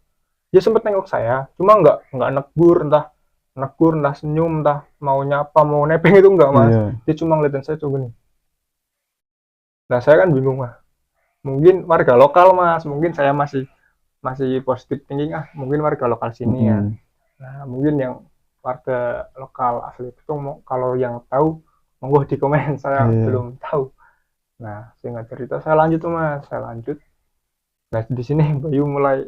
dia sempat nengok saya, cuma nggak negur, entah senyum, entah mau nyapa, mau nepeng, itu enggak mas. Dia cuma ngeliatin saya tuh gini. Nah saya kan bingung mas, mungkin warga lokal mas, mungkin saya masih positif thinking, mungkin warga lokal sini ya. Nah mungkin yang warga lokal asli itu kalau yang tahu monggo di komen, saya belum tahu. Nah singkat cerita saya lanjut tuh mas, nah di sini Bayu mulai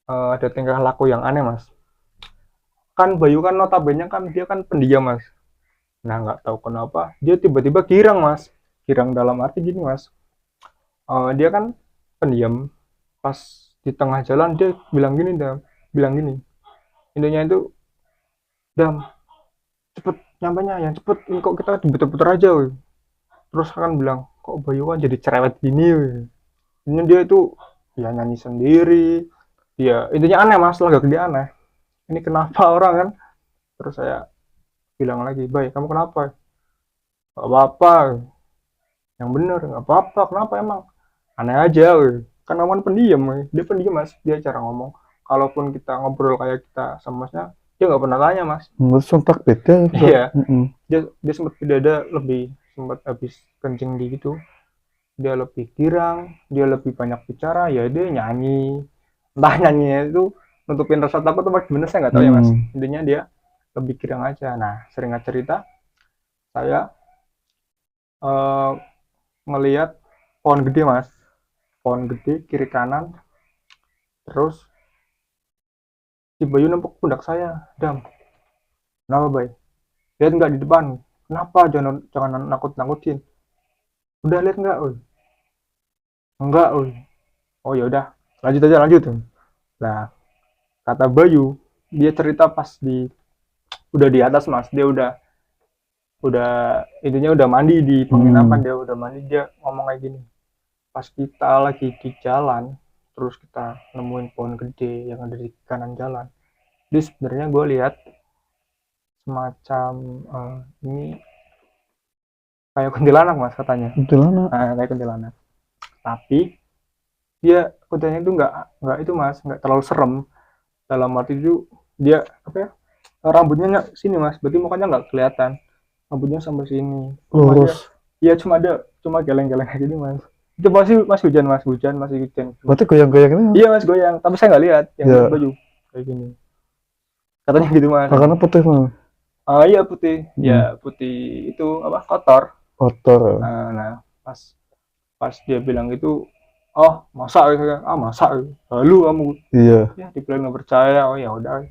ada tingkah laku yang aneh mas. Kan Bayu kan notabene kan dia kan pendiam mas. Nah nggak tahu kenapa dia tiba-tiba girang mas, girang dalam arti gini mas, dia kan pendiam, pas di tengah jalan dia bilang gini, intinya itu, Dam, cepet nyampainya yang cepet, ini kok kita diputer-puter aja woy. Terus kan bilang, kok Bayu kan jadi cerewet gini woy. Intinya dia itu ya nyanyi sendiri, dia intinya aneh mas, gak dia aneh, ini kenapa orang kan. Terus saya bilang lagi, Bay kamu kenapa? Gak apa-apa, yang bener gak apa-apa, kenapa emang, aneh aja woy. Kan kamu kan pendiam woy. Dia pendiam mas, dia cara ngomong, kalaupun kita ngobrol kayak kita sama masnya, dia nggak pernah tanya mas. Sontak beda. Iya. Dia sempat beda, lebih sempat habis kencing di gitu, dia lebih girang, dia lebih banyak bicara, ya dia nyanyi, entah nyanyinya itu nutupin rasa takut atau gimana saya nggak tahu ya mas. Intinya dia lebih girang aja. Nah seringat cerita, saya ngelihat pohon gede mas, pohon gede kiri kanan. Terus si Bayu nempuk pundak saya, Dam, kenapa Bay, lihat nggak di depan, kenapa, jangan nakut-nakutin, udah lihat nggak, enggak, Oh ya udah, lanjut aja lanjut. Nah, kata Bayu, dia cerita pas udah di atas mas, dia udah intinya udah mandi di penginapan, dia udah mandi, dia ngomong kayak gini, pas kita lagi di jalan terus kita nemuin pohon gede yang ada di kanan jalan, jadi sebenarnya gue lihat semacam ini kayak kuntilanak mas katanya. Kuntilanak. Nah, kayak kuntilanak, tapi dia kuntilanak itu nggak itu mas, nggak terlalu serem, dalam arti itu dia apa ya, rambutnya sini mas, berarti mukanya nggak kelihatan, rambutnya sampai sini, cuma dia, Lurus. ya cuma geleng-geleng kayak gini mas. Itu pasti mas hujan mas, hujan masih hujan. Berarti goyang-goyang ini Iya mas goyang, tapi saya nggak lihat, yang lihat ya Baju kayak gini, katanya gitu mas. karena putih mah. Ah iya putih, ya Hmm. putih itu apa kotor. Kotor. Nah pas pas dia bilang gitu, oh masa gitu kan, ah masa gitu. Lalu kamu Iya. ya dibilang nggak percaya, oh ya udah.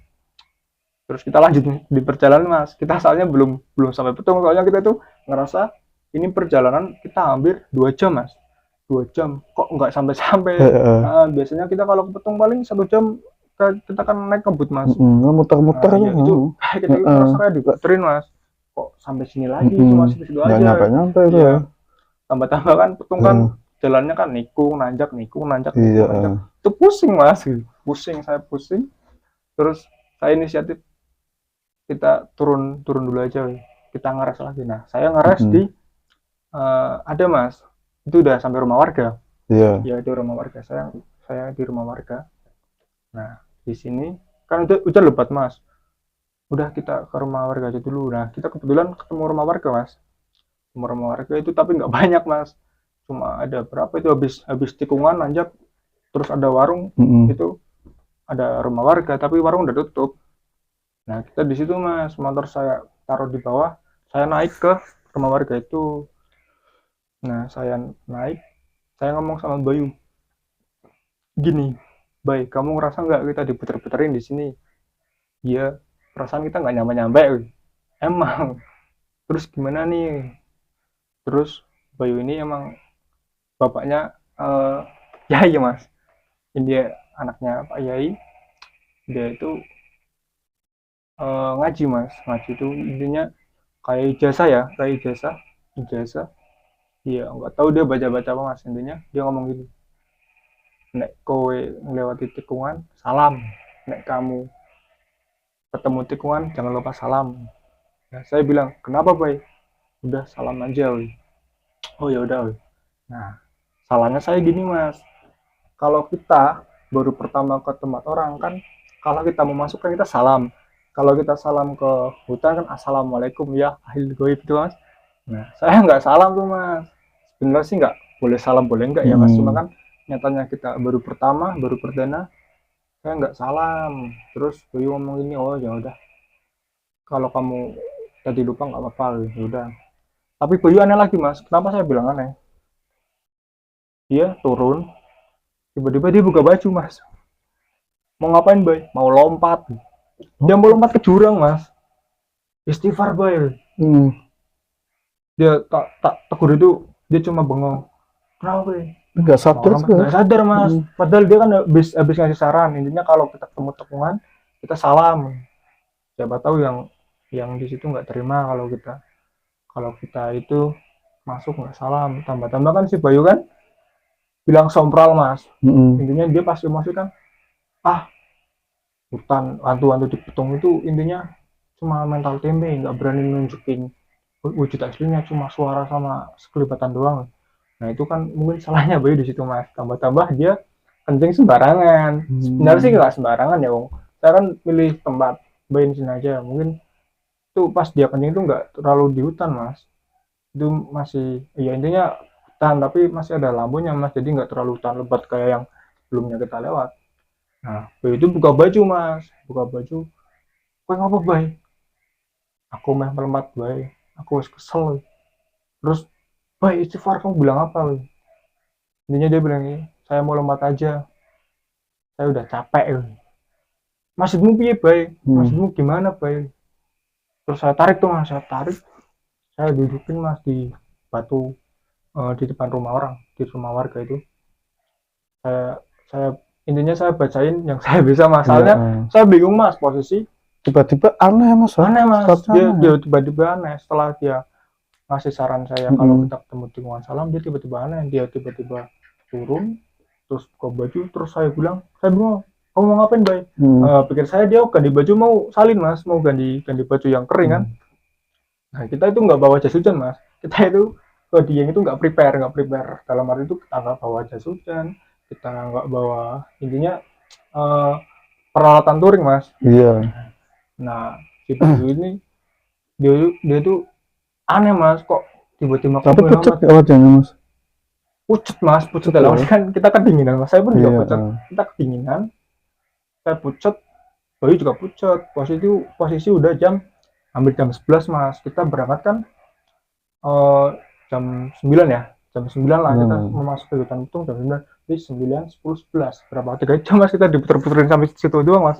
Terus kita lanjut di perjalanan mas, kita soalnya belum belum sampai Petung, soalnya kita tuh ngerasa ini perjalanan kita hampir 2 jam mas, 2 jam kok nggak sampai-sampai. Biasanya kita kalau ke Petung paling 1 jam, kita kan naik kebut mas. Muter-muter Iya itu tuh. kita ngerasa kayak diputerin mas, kok sampai sini lagi, cuma situ-situ Nggak aja. nyampe-nyampe itu ya. Iya, tambah-tambah kan Petung kan Heeh. jalannya kan nikung nanjak, nikung nanjak, Iya. nikung nanjak, itu pusing mas, pusing, saya pusing. Terus saya inisiatif, kita turun turun dulu aja, kita ngeres lagi. Nah saya ngeres di ada mas, itu udah sampai rumah warga. Iya. Ya itu rumah warga, saya di rumah warga. Nah di sini kan udah lebat mas, udah kita ke rumah warga aja dulu. Nah kita kebetulan ketemu rumah warga mas, rumah warga itu tapi nggak banyak mas, cuma ada berapa itu, habis habis tikungan nanjak, terus ada warung, itu ada rumah warga tapi warung udah tutup. Nah kita di situ mas, motor saya taruh di bawah, saya naik ke rumah warga itu. Nah saya naik, saya ngomong sama Bayu gini, Bay kamu ngerasa nggak kita diputer-puterin di sini? Iya, perasaan kita nggak nyampe-nyampe. Emang. Terus gimana nih? Terus Bayu ini emang bapaknya Yai mas, ini dia anaknya Pak Yai. Dia itu ngaji mas, ngaji itu intinya kayak ijazah ya, kayak ijazah, ijazah. Iya nggak tahu dia baca-baca apa mas, intinya dia ngomong gini, nek kowe ngelewati tikungan salam, nek kamu ketemu tikungan jangan lupa salam. Nah saya bilang kenapa bay, udah salam aja we. Oh ya udah we. Nah salahnya saya gini mas, kalau kita baru pertama ke tempat orang kan, kalau kita mau masuk kan kita salam, kalau kita salam ke hutan kan assalamualaikum ya ahli goib itu mas. Nah saya nggak salam tuh mas, sebenarnya sih nggak boleh salam, boleh nggak ya mas, cuma kan nyatanya kita baru pertama, baru perdana, saya nggak salam. Terus Bayu ngomong gini, oh ya udah kalau kamu tadi lupa nggak apa-apa ya udah. Tapi Bayu aneh lagi mas, kenapa saya bilang aneh, dia turun tiba-tiba dia buka baju mas, mau ngapain bay, mau lompat, dia mau lompat ke jurang mas, istighfar bay. Dia tak tegur itu, dia cuma bengong, kenapa bay, Nggak sadar orang juga. nggak sadar mas. Padahal dia kan habis ngasih saran, intinya kalau kita ketemu tepungan kita salam, siapa tahu yang di situ nggak terima kalau kita itu masuk nggak salam. Tambah-tambah kan si Bayu kan bilang sompral mas, intinya dia pasti emosi kan, ah hutan hantu-hantu di Petung itu intinya cuma mental tempe, nggak berani nunjukin wujud aslinya, cuma suara sama sekelibatan doang. Nah itu kan mungkin salahnya Bayu di situ mas. Tambah-tambah dia kencing sembarangan, sebenarnya sih nggak sembarangan ya Wong, saya kan pilih tempat Bayu di sini aja, mungkin itu pas dia kencing itu nggak terlalu di hutan mas, itu masih ya intinya hutan tapi masih ada lampunya mas, jadi nggak terlalu hutan lebat kayak yang sebelumnya kita lewat. Nah Bayu itu buka baju mas, buka baju, kue ngapa bay, aku meh melompat bay, aku kesel. Terus bay istighfar kamu bilang apa bay, intinya dia bilang ini, saya mau lompat aja, saya udah capek bay. Maksudmu piye bay, maksudmu gimana bay? Terus saya tarik tuh mas, saya tarik, saya dudukin mas di batu, di depan rumah orang, di rumah warga itu. Saya intinya saya bacain yang saya bisa, Iya, masalahnya saya bingung mas, posisi tiba-tiba aneh Mas ya, aneh mas, sifatnya dia aneh ya. dia tiba-tiba aneh setelah dia ngasih saran saya kalau Mm-mm. kita ketemu di salam, dia tiba-tiba aneh, dia tiba-tiba turun terus buka baju, terus saya bilang, saya bingung, kamu mau ngapain bay? Mm. Pikir saya dia ganti baju mau salin mas, mau ganti ganti baju yang kering kan. Mm. Nah kita itu nggak bawa jas hujan mas, kita itu ke Dieng itu nggak prepare dalam arti itu kita nggak bawa jas hujan, kita nggak bawa, intinya eh, peralatan touring mas. Iya. Nah si Bayu ini dia tuh aneh mas, kok tiba-tiba Tapi komen pucet amat, gak wajahnya Mas? pucet mas, pucet Pucet dalam arti ya. kan kita kedinginan mas, saya pun juga Iya. pucet, kita kedinginan, saya pucet, Bayu juga pucet, posisi udah hampir jam 11 mas, kita berangkat kan eh, jam 9 ya, jam 9 lah kita Hmm. memasuki hutan Petung jam 9, jadi 9, 10, 11 berapa, 3 jam mas kita diputer-puterin sampai situ doang mas,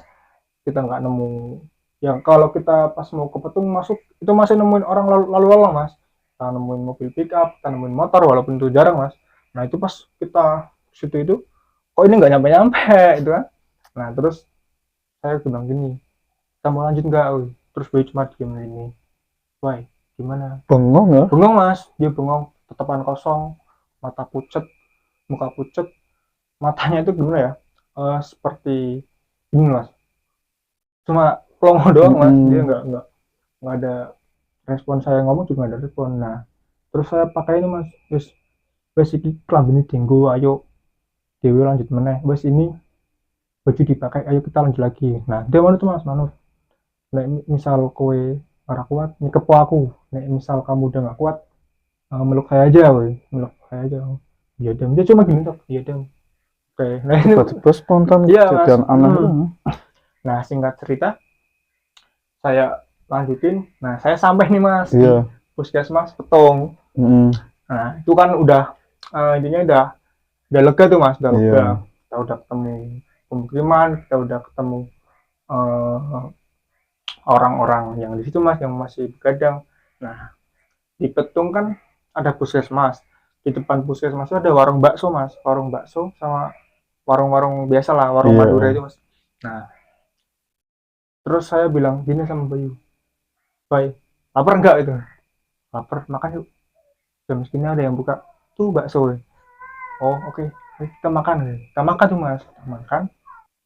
kita nggak nemu yang, kalau kita pas mau ke Petung masuk itu masih nemuin orang lalu lalang mas, kita nemuin mobil pick up, kita nemuin motor walaupun itu jarang mas. Nah itu pas kita situ itu kok ini nggak nyampe-nyampe itu kan. Nah terus saya bilang gini, kita mau lanjut nggak? Terus Boy cuma diem ini, why gimana, Bengong ya. bengong mas, dia bengong, tatapan kosong, mata pucet, muka pucet, matanya itu gimana ya, seperti ini mas, cuma pelongo doang mas, dia Mm-mm. nggak ada respon, saya ngomong juga nggak ada respon. Nah terus saya pakai ini mas, wes wes iki kelambine dinggo, ayo dewe lanjut meneh, wes ini baju dipakai, ayo kita lanjut lagi. Nah dia mana tuh mas, manut, nek misal kowe ora kuat nyekep aku, nek misal kamu udah nggak kuat, meluk saya aja weh, meluk saya aja. Iya dong, dia cuma gini tuh, iya dong, oke. Nah ini Tiba-tiba spontan iya mas. kejadian aneh itu. Nah singkat cerita saya lanjutin, nah saya sampai nih mas di Iya. puskesmas Petung. Mm. Nah itu kan udah intinya udah lega tuh mas, udah lega, Iya. kita udah ketemu pemukiman, kita udah ketemu eh, orang-orang yang di situ mas yang masih begadang. Nah di Petung kan ada puskesmas, di depan puskesmas itu ada warung bakso mas, warung bakso sama warung-warung biasa lah, warung Madura Iya. itu mas. Nah terus saya bilang gini sama Bayu, Bay lapar enggak itu, lapar makan yuk, jam segini ada yang buka tuh bakso. Oh oke, kita makan, kita makan tuh mas, kita makan,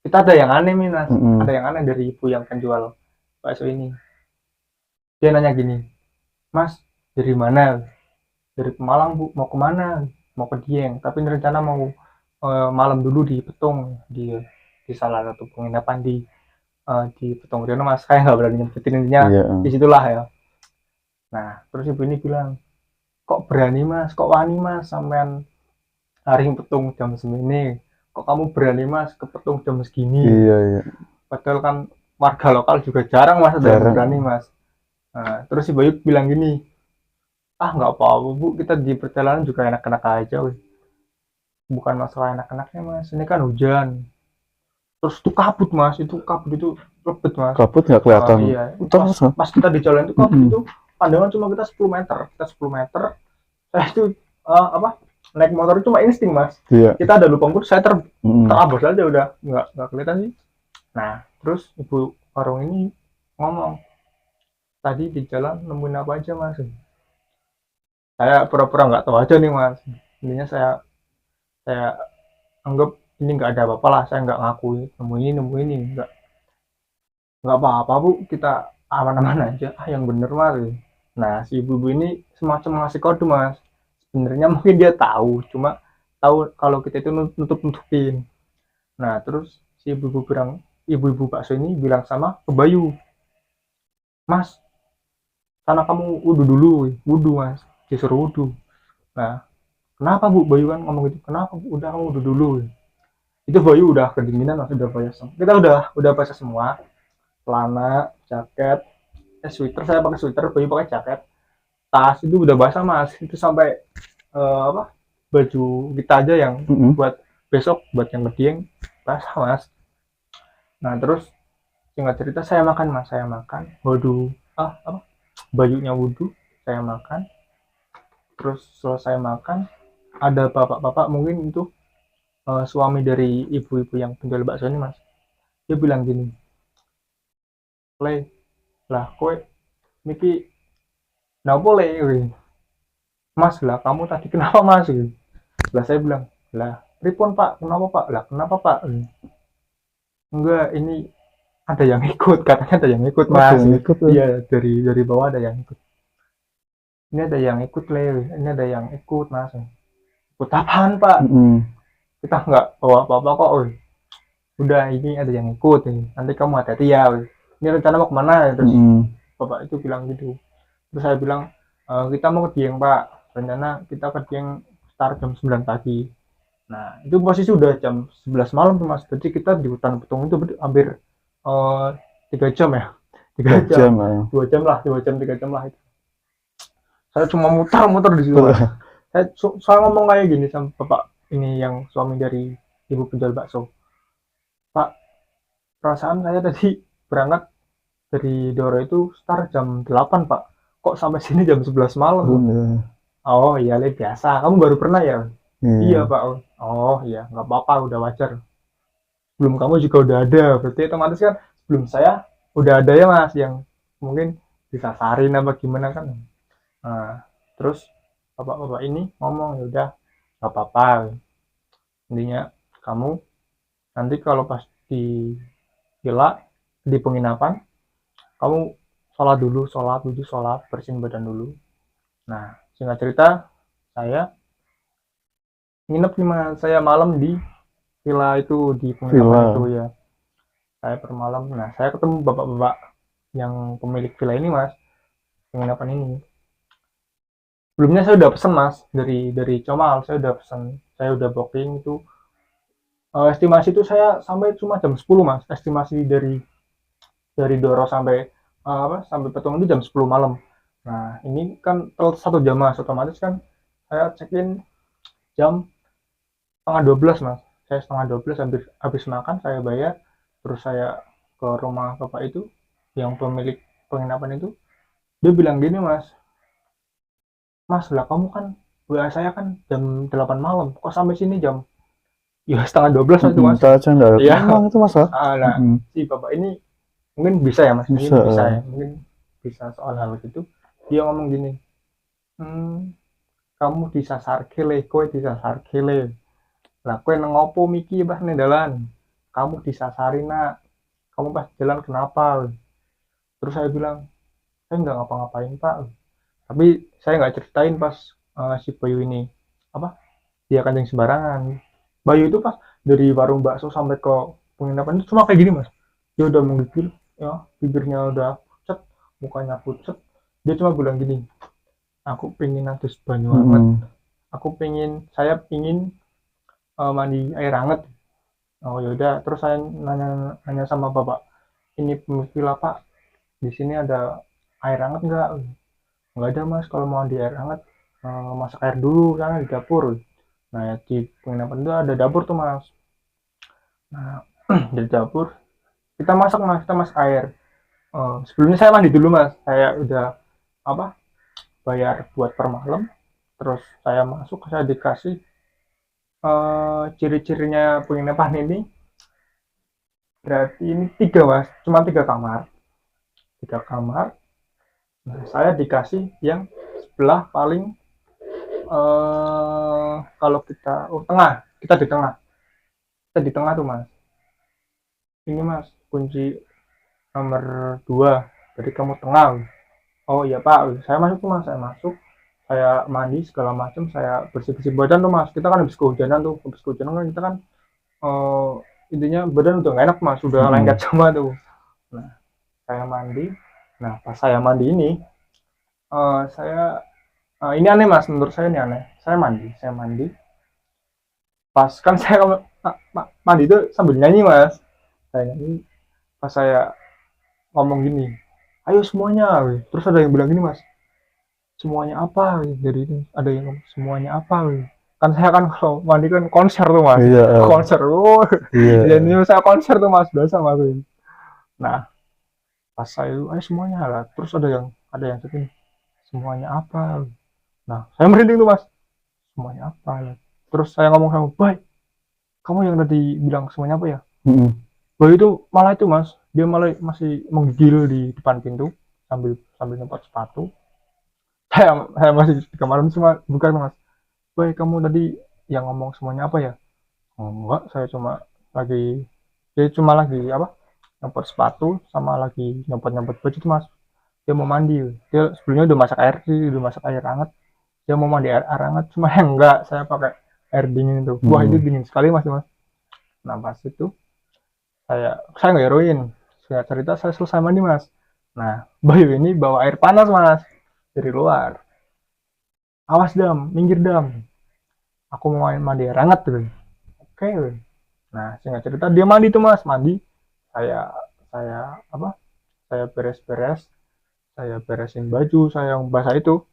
kita ada yang aneh nih mas, ada Mm-mm. yang aneh dari ibu yang penjual bakso ini. Dia nanya gini, mas dari mana? Dari Pemalang bu, mau kemana? Mau ke Dieng, tapi rencana mau malam dulu di Petung, di salah satu penginapan di Petung Riono mas, saya nggak berani nyebutin intinya Iya. disitulah ya. Nah terus ibu ini bilang, kok berani mas, kok wani mas sampean hari Petung jam segini, kok kamu berani mas ke Petung jam segini, Iya. Iya. padahal kan warga lokal juga jarang mas ada yang berani Jarang. mas. Nah, terus si Bayu bilang gini, ah nggak apa-apa bu, kita di perjalanan juga enak-enak aja, weh. Bukan masalah enak-enaknya mas, ini kan hujan, terus itu kabut mas, itu kabut itu lebet mas. Kabut nggak kelihatan. Iya itu pas Terus. pas kita di jalan itu kabut Mm-mm. itu pandangan cuma kita 10 meter, kita 10 meter, saya itu apa, naik motor itu cuma insting mas, Iya. kita ada lubang pun saya Mm-mm. terabas aja udah nggak kelihatan sih. Nah terus ibu warung ini ngomong, tadi di jalan nemuin apa aja mas, saya pura-pura nggak tahu aja nih mas, intinya saya anggap ini nggak ada apa-apa lah, saya nggak ngakui nemu ini nggak apa-apa bu, kita aman-aman aja, yang bener mas. Nah si ibu-ibu ini semacam ngasih kode mas, sebenarnya mungkin dia tahu, cuma tahu kalau kita itu nutup-nutupin. Nah terus si ibu-ibu bilang, ibu-ibu bakso ini bilang sama ke Bayu, mas karena kamu wudhu dulu, wudhu mas, disuruh wudhu. Nah kenapa bu, Bayu kan ngomong gitu, kenapa bu, udah kamu wudhu dulu. Itu Bayu udah kedinginan mas, udah basah semua, kita udah basah semua, celana, jaket, sweater, saya pakai sweater, Bayu pakai jaket, tas itu udah basah mas, itu sampai apa, baju kita aja yang Mm-mm. buat besok, buat yang ngedieng basah mas. Nah terus singkat cerita saya makan mas, saya makan, waduh, apa, bajunya wudhu, saya makan, terus selesai makan ada bapak-bapak mungkin itu suami dari ibu-ibu yang penjual bakso ini mas, dia bilang gini, le lah kowe niki napa le weh? Mas lah kamu tadi kenapa mas? Lah saya bilang lah pripun pak, kenapa pak? Lah kenapa pak? Enggak, ini ada yang ikut, katanya ada yang ikut Oh, ada mas. yang ikut tuh. Iya, dari bawah ada yang ikut. Ini ada yang ikut le, ini ada yang ikut mas. Ikut apaan pak? Mm-mm. Kita nggak bawa apa-apa kok. Udah ini ada yang ikut nih. Nanti kamu hati-hati ya. Ini rencana mau kemana? Terus Mm-mm. bapak itu bilang gitu. Terus saya bilang, kita mau ke Dieng pak. Rencana kita ke Dieng start jam 9 pagi. Nah, itu posisi udah jam 11 malam tuh mas. Jadi kita di hutan petung itu hampir 3 jam ya. 3 jam. Jam ya. 2 jam lah, 2 jam, 3 jam lah itu. Saya cuma muter-muter di situ mas. Saya ngomong kayak gini sama bapak ini yang suami dari ibu penjual bakso. Pak, perasaan saya tadi berangkat dari Doro itu start jam 8 pak. Kok sampai sini jam 11 malam? Iya. Oh iya, biasa. Kamu baru pernah ya? Iya Iya. pak. Oh iya, nggak apa-apa, udah wajar. Sebelum kamu juga udah ada. Berarti otomatis kan sebelum saya udah ada ya mas yang mungkin disasarin apa gimana kan. Nah, terus bapak-bapak ini ngomong ya udah nggak apa-apa. Intinya kamu nanti kalau pas di villa di penginapan kamu sholat bersihin badan dulu. Nah, singkat cerita saya nginep nih mas, saya malam di villa itu, di penginapan Villa. itu ya. Saya per malam. Nah, saya ketemu bapak-bapak yang pemilik villa ini mas, penginapan ini. Sebelumnya saya udah pesen mas dari Comal, saya udah pesen, saya udah booking itu. Estimasi itu saya sampai cuma jam 10 mas, estimasi dari Doro sampai sampai Petung itu jam 10 malam. Nah, ini kan telat 1 jam mas, otomatis kan saya check in jam setengah 12 mas. Saya setengah 12 habis makan saya bayar, terus saya ke rumah bapak itu yang pemilik penginapan itu. Dia bilang gini mas, mas lah kamu kan WA saya kan jam 8 malam, kok sampai sini jam ya setengah 12 itu mas. Kita aja nggak Iya. emang itu mas ya. Nah, si bapak ini mungkin bisa ya mas, mungkin Bisa. bisa ya, mungkin bisa soal hal itu. Dia ngomong gini, kamu disasar kele, kowe disasar kele. Lah kowe nang opo miki pas ning dalan? Kamu disasari nak. Kamu pas jalan kenapa? Terus saya bilang, saya nggak ngapa-ngapain pak. Tapi saya nggak ceritain pas si Bayu ini apa? Dia kancing sembarangan. Bayu itu pas dari warung bakso sampai ke penginapan itu cuma kayak gini mas. Dia udah menggigil, ya bibirnya udah pucat, mukanya pucat. Dia cuma bilang gini, aku pengen adus banyu hangat. Saya pingin mandi air hangat. Oh yaudah, terus saya nanya sama bapak, ini pemilik apa? Di sini ada air hangat nggak? Nggak ada mas, kalau mau mandi air hangat masak air dulu sana di dapur. Nah ya, di penginapan itu ada dapur tuh mas. Nah di dapur kita masak air. Sebelumnya saya mandi dulu mas, saya udah apa bayar buat per malam. Terus saya masuk, saya dikasih ciri-cirinya penginapan ini. Berarti ini 3 mas, cuma 3 kamar. 3 kamar. Nah, saya dikasih yang sebelah paling kalau kita tengah, kita di tengah tuh mas. Ini mas kunci nomor 2. Jadi kamu tengah. Oh iya pak, saya masuk tuh mas, saya mandi segala macam, saya bersih-bersih badan tuh mas. Kita kan habis kehujanan kan kita kan eh, intinya badan udah gak enak mas, udah lengket semua tuh. Nah saya mandi. Nah pas saya mandi ini, saya ini aneh mas, menurut saya ini aneh. Saya mandi. Pas kan saya mandi itu sambil nyanyi mas. Saya nyanyi. Pas saya ngomong gini, ayo semuanya. Terus ada yang bilang gini mas, semuanya apa? Dari ini ada yang ngomong semuanya apa? Kan saya kan kalau mandi kan konser tuh mas. Iya. Konser. Iya. Dan ini saya konser tuh mas, biasa mas. Nah pas saya ayo semuanya lah. Terus ada yang seperti semuanya apa? Nah saya merinding tuh mas, semuanya apa? Terus saya ngomong sama baik, kamu yang tadi bilang semuanya apa ya? Mm-mm. Bayu itu malah itu mas, dia malah masih menggigil di depan pintu sambil sambil nyopot sepatu. Saya masih di kamar cuma bukan mas. Boy, kamu tadi yang ngomong semuanya apa ya? Oh, enggak, saya cuma lagi, dia cuma lagi apa? Nyopot sepatu sama lagi nyopot-nyopot baju itu mas. Dia mau mandi. Dia sebelumnya udah masak air sih, udah masak air hangat. Dia mau mandi air hangat, cuma enggak, saya pakai air dingin itu. Wah, itu Mm-mm. dingin sekali mas, mas. Nah, pas itu saya nggak heroin. Saya cerita saya selesai mandi mas. Nah, Bayu ini bawa air panas mas dari luar. Awas dam, minggir dam. Aku mau main mandi air hangat tuh. Oke. Nah, singkat cerita dia mandi tuh mas, mandi. Saya apa? Saya beres-beres, saya beresin baju, saya yang basah itu.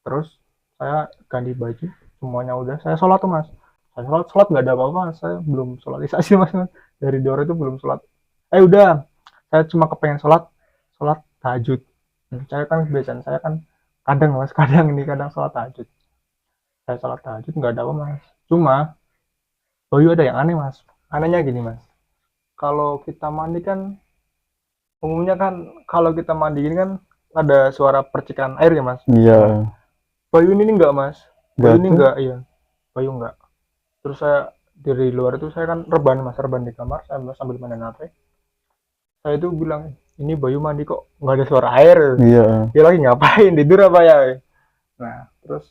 Terus saya ganti baju, semuanya udah. Saya sholat tuh mas. Saya sholat nggak ada apa-apa, mas. Saya belum sholat isya sih mas. Dari dua itu belum sholat. Udah, saya cuma kepengen sholat, sholat tahajud. Saya kan kebiasaan saya kan kadang mas, kadang ini kadang sholat tahajud. Saya sholat tahajud nggak ada apa mas. Cuma Bayu ada yang aneh mas. Anehnya gini mas. Kalau kita mandi kan umumnya kan kalau kita mandi ini kan ada suara percikan air ya mas. Iya, Nah, Bayu ini enggak mas. nggak Bayu ini tuh. enggak, iya. Bayu enggak. Terus saya dari luar itu saya kan rebahan mas, rebahan di kamar, saya sambil main HP. Saya itu bilang, ini Bayu mandi kok nggak ada suara air. Iya, Dia lagi ngapain, tidur apa ya? Nah, terus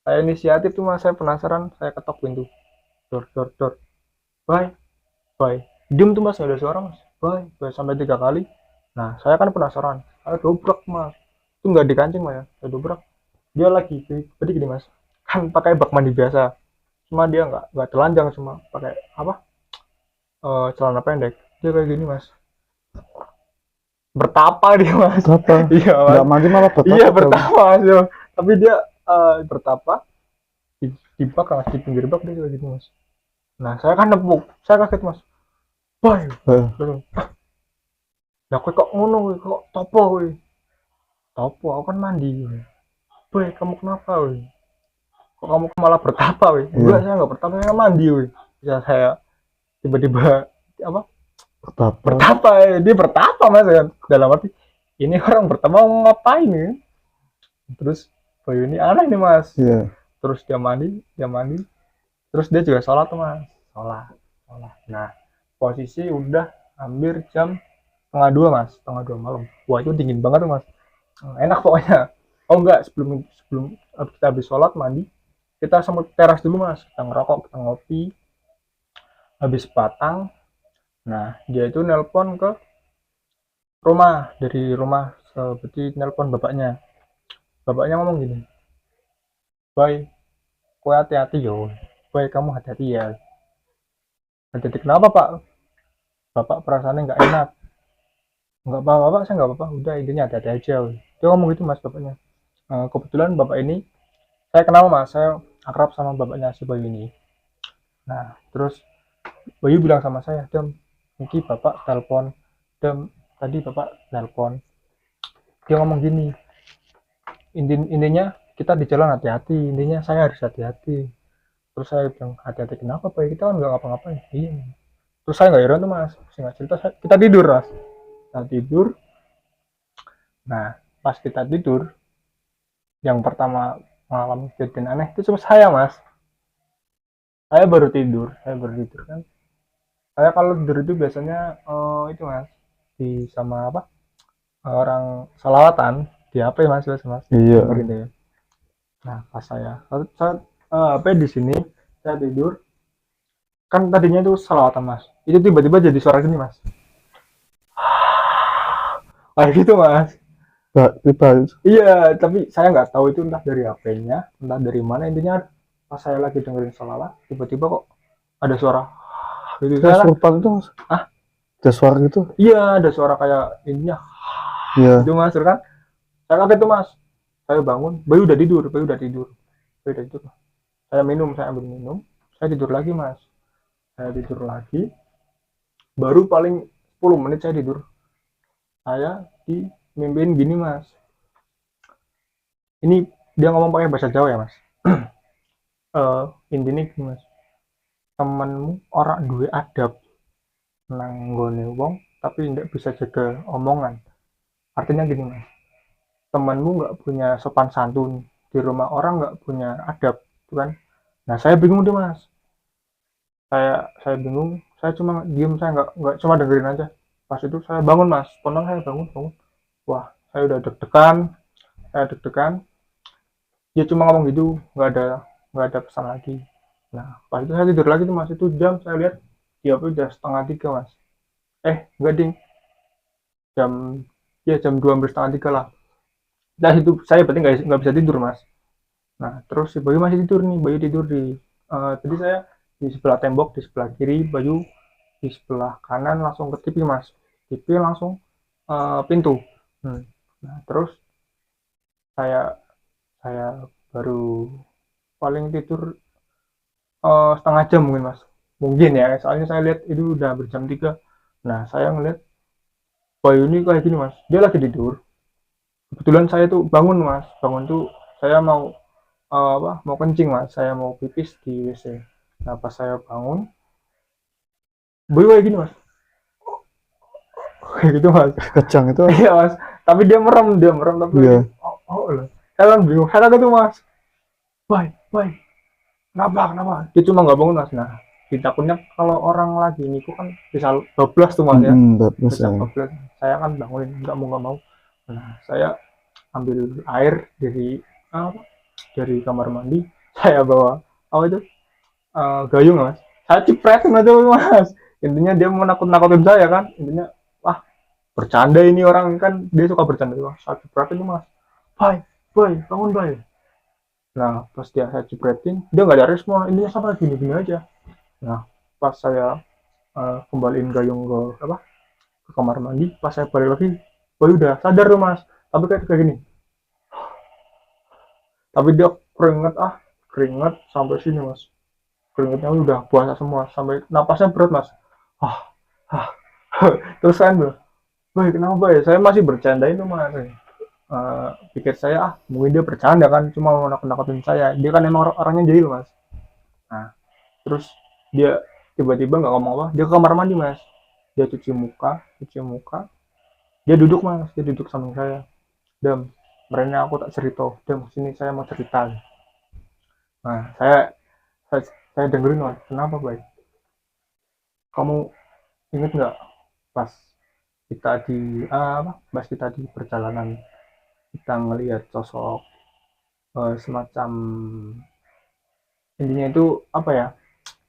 saya inisiatif tuh mas, saya penasaran, saya ketok pintu. Dor, dor, dor. Bye, bye. Diem tuh mas, nggak ada suara mas. Bye, bye. Sampai 3 kali. Nah, saya kan penasaran. Saya dobrak mas. Itu nggak dikancing mas ya, saya dobrak. Dia lagi, jadi gini mas. Kan pakai bak mandi biasa. Cuma dia nggak telanjang, cuma pakai apa? Celana pendek. Dia kayak gini mas. Bertapa dia mas. apa? Iya mas. Nggak mandi malah betapa Iya dong. bertapa mas. Yo. Tapi dia bertapa di bak mas, di pinggir bak dia kayak gitu mas. Nah saya kan nepuk, saya kaget mas. Boy, Eh, lah kowe kok ngono kowe, kok topo kowe? Topo, aku kan mandi. Boy, kamu kenapa kowe? Kok kamu malah bertapa kowe? Enggak, iya, saya enggak bertapa, saya mandi kowe. Ya saya tiba-tiba apa? betapa. Bertapa, dia bertapa mas kan. Dalam arti ini orang bertapa mau ngapain ya? Terus Boy ini aneh nih mas. Iya, Terus dia mandi, terus dia juga sholat tuh mas, sholat. Nah posisi udah hampir jam setengah 2 mas, setengah 2 malam. Wah itu dingin banget tuh mas, enak pokoknya. Oh enggak, sebelum sebelum kita habis sholat mandi, kita sempat teras dulu mas, kita ngerokok, kita ngopi, habis batang. Nah dia itu nelpon ke rumah, dari rumah seperti nelpon bapaknya ngomong gini, Boy, kue hati-hati yo, Boy kamu hati-hati ya. Hati-hati kenapa pak? Bapak perasaannya nggak enak. Nggak apa-apa pak, saya nggak apa-apa, udah intinya hati-hati aja. Dia ngomong gitu mas bapaknya. Kebetulan bapak ini saya kenal mas, saya akrab sama bapaknya si Bayu ini. Nah terus Bayu bilang sama saya, Dem, ini bapak telepon, Dem, tadi bapak telepon. Dia ngomong gini, intinya kita di jalan hati-hati, intinya saya harus hati-hati. Terus saya bilang, hati-hati kenapa pak, kita kan nggak ngapa-ngapain. Iya. Terus saya nggak heran tuh mas, singkat cerita kita tidur mas. Kita tidur. Nah pas kita tidur, yang pertama mengalami kejadian aneh itu cuma saya mas. Saya baru tidur kan. Saya kalau tidur itu biasanya itu mas, di sama apa, orang salawatan di HP mas, mas iya. dengerin deh. Nah pas saya HP di sini, saya tidur kan, tadinya itu salawatan mas, itu tiba-tiba jadi suara gini mas, kayak gitu mas. Nggak, kita Iya, tapi saya nggak tahu itu entah dari HP-nya, entah dari mana. Intinya pas saya lagi dengerin salawat, tiba-tiba kok ada suara gitu. kayak Saya kan, surupan itu mas. ah Ada suara gitu. iya ada suara kayak intinya Iya, gitu mas. Terus kan saya kaget tuh mas. Saya bangun, Bayu udah tidur, Bayu udah tidur. Saya ambil minum, saya tidur lagi mas. Saya tidur lagi, baru paling 10 menit saya tidur. Saya dimimpiin gini mas. Ini dia ngomong pakai bahasa Jawa ya mas. Intinya gini mas. temenmu ora duwe adab nang nggone wong tapi ndak bisa jaga omongan. Artinya gini mas, temenmu nggak punya sopan santun, di rumah orang nggak punya adab, gitu kan? Nah saya bingung deh mas, saya bingung, saya cuma diem, saya nggak cuma dengerin aja. Pas itu saya bangun mas, spontan saya bangun. Wah, saya udah deg-degan, dia cuma ngomong gitu, nggak ada pesan lagi. Nah pas itu saya tidur lagi tuh mas, itu jam saya lihat dia udah setengah tiga mas. Enggak ding, jam ya jam 12:30 lah. Nah itu saya berarti nggak bisa tidur mas. Nah terus si Bayu masih tidur nih, Bayu tidur di tadi saya di sebelah tembok, di sebelah kiri, Bayu di sebelah kanan langsung ke TV mas. TV langsung pintu. Nah terus saya saya baru paling tidur setengah jam mungkin mas, mungkin ya, soalnya saya lihat itu udah berjam 3. Nah saya ngeliat Bayu ini kayak gini mas, dia lagi tidur, kebetulan saya tuh bangun mas, bangun tuh saya mau mau kencing mas, saya mau pipis di WC. Nah pas saya bangun Bayu kayak gini mas, kayak gitu mas. Kejang itu. Iya mas, tapi dia merem tapi Iya. loh. Saya kan bingung, saya gitu mas, bye kenapa dia cuma nggak bangun mas. Nah takutnya kalau orang lagi niku kan bisa bablas tuh mas ya, Bagus bisa ya. bablas. Saya kan bangunin nggak mau. Nah saya ambil air dari kamar mandi, saya bawa itu gayung mas, saya cipretin aja mas. Intinya dia mau nakut-nakutin saya kan, intinya wah bercanda ini orang kan, dia suka bercanda tuh, saya cipretin tuh mas, bye bangun bye. Nah pas saya cipretin dia nggak ada respon, intinya sama gini-gini aja. Nah pas saya kembaliin gayung ke kamar mandi, pas saya balik lagi Bayu udah sadar tuh mas, tapi kayak gini, tapi dia keringet sampai sini mas, keringetnya udah basah semua sampai napasnya berat mas. ah, ah. Terus kan tuh, baik kenapa ya, saya masih bercanda itu mas. Pikir saya mungkin dia bercanda kan, cuma mau nakut-nakutin saya, dia kan emang orangnya jahil mas. Nah terus dia tiba-tiba nggak ngomong apa, dia ke kamar mandi mas, dia cuci muka, dia duduk samping saya. Dam, merenya aku tak cerita, Dam sini saya mau cerita. Nah saya dengerin mas, kenapa baik, kamu inget nggak pas kita pas kita di perjalanan, kita ngelihat sosok semacam, intinya itu apa ya,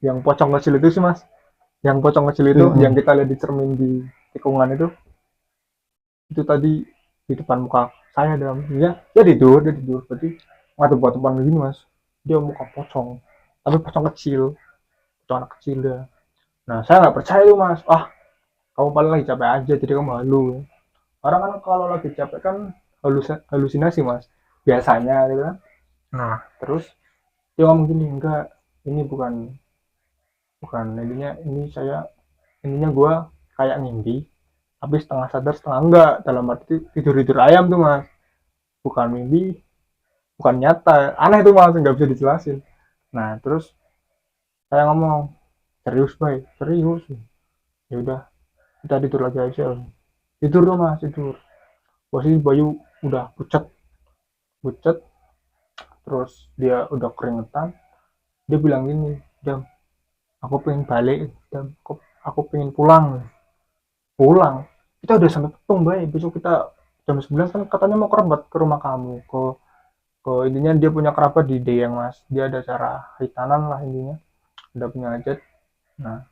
yang pocong kecil itu sih mas, yang pocong kecil itu yang kita lihat di cermin di tikungan itu tadi di depan muka saya. Dalam dia tidur berarti ngadep-ngadepan begini mas, dia muka pocong tapi pocong kecil, pocong anak kecil dia. Nah saya nggak percaya tuh mas, kamu paling lagi capek aja jadi kamu halu. Orang kan kalau lagi capek kan halusinasi mas biasanya gitu kan. Nah terus dia ngomong gini, enggak, ini bukan bukan intinya gue kayak ngimpi tapi setengah sadar setengah enggak, dalam arti tidur tidur ayam tuh mas, bukan mimpi, bukan nyata, aneh tuh mas, nggak bisa dijelasin. Nah terus saya ngomong, serius bay, serius, ya udah kita tidur lagi aja. Tidur tuh mas, tidur. Posisi Bayu udah pucet pucet, terus dia udah keringetan, dia bilang gini, Dam aku pengen balik, Dam aku pengen pulang. Kita udah sampai Petung bay, besok kita jam 11 kan katanya mau kerabat ke rumah kamu, ke intinya dia punya kerabat di Deyang mas, dia ada acara hitanan lah intinya, udah punya hajat. Nah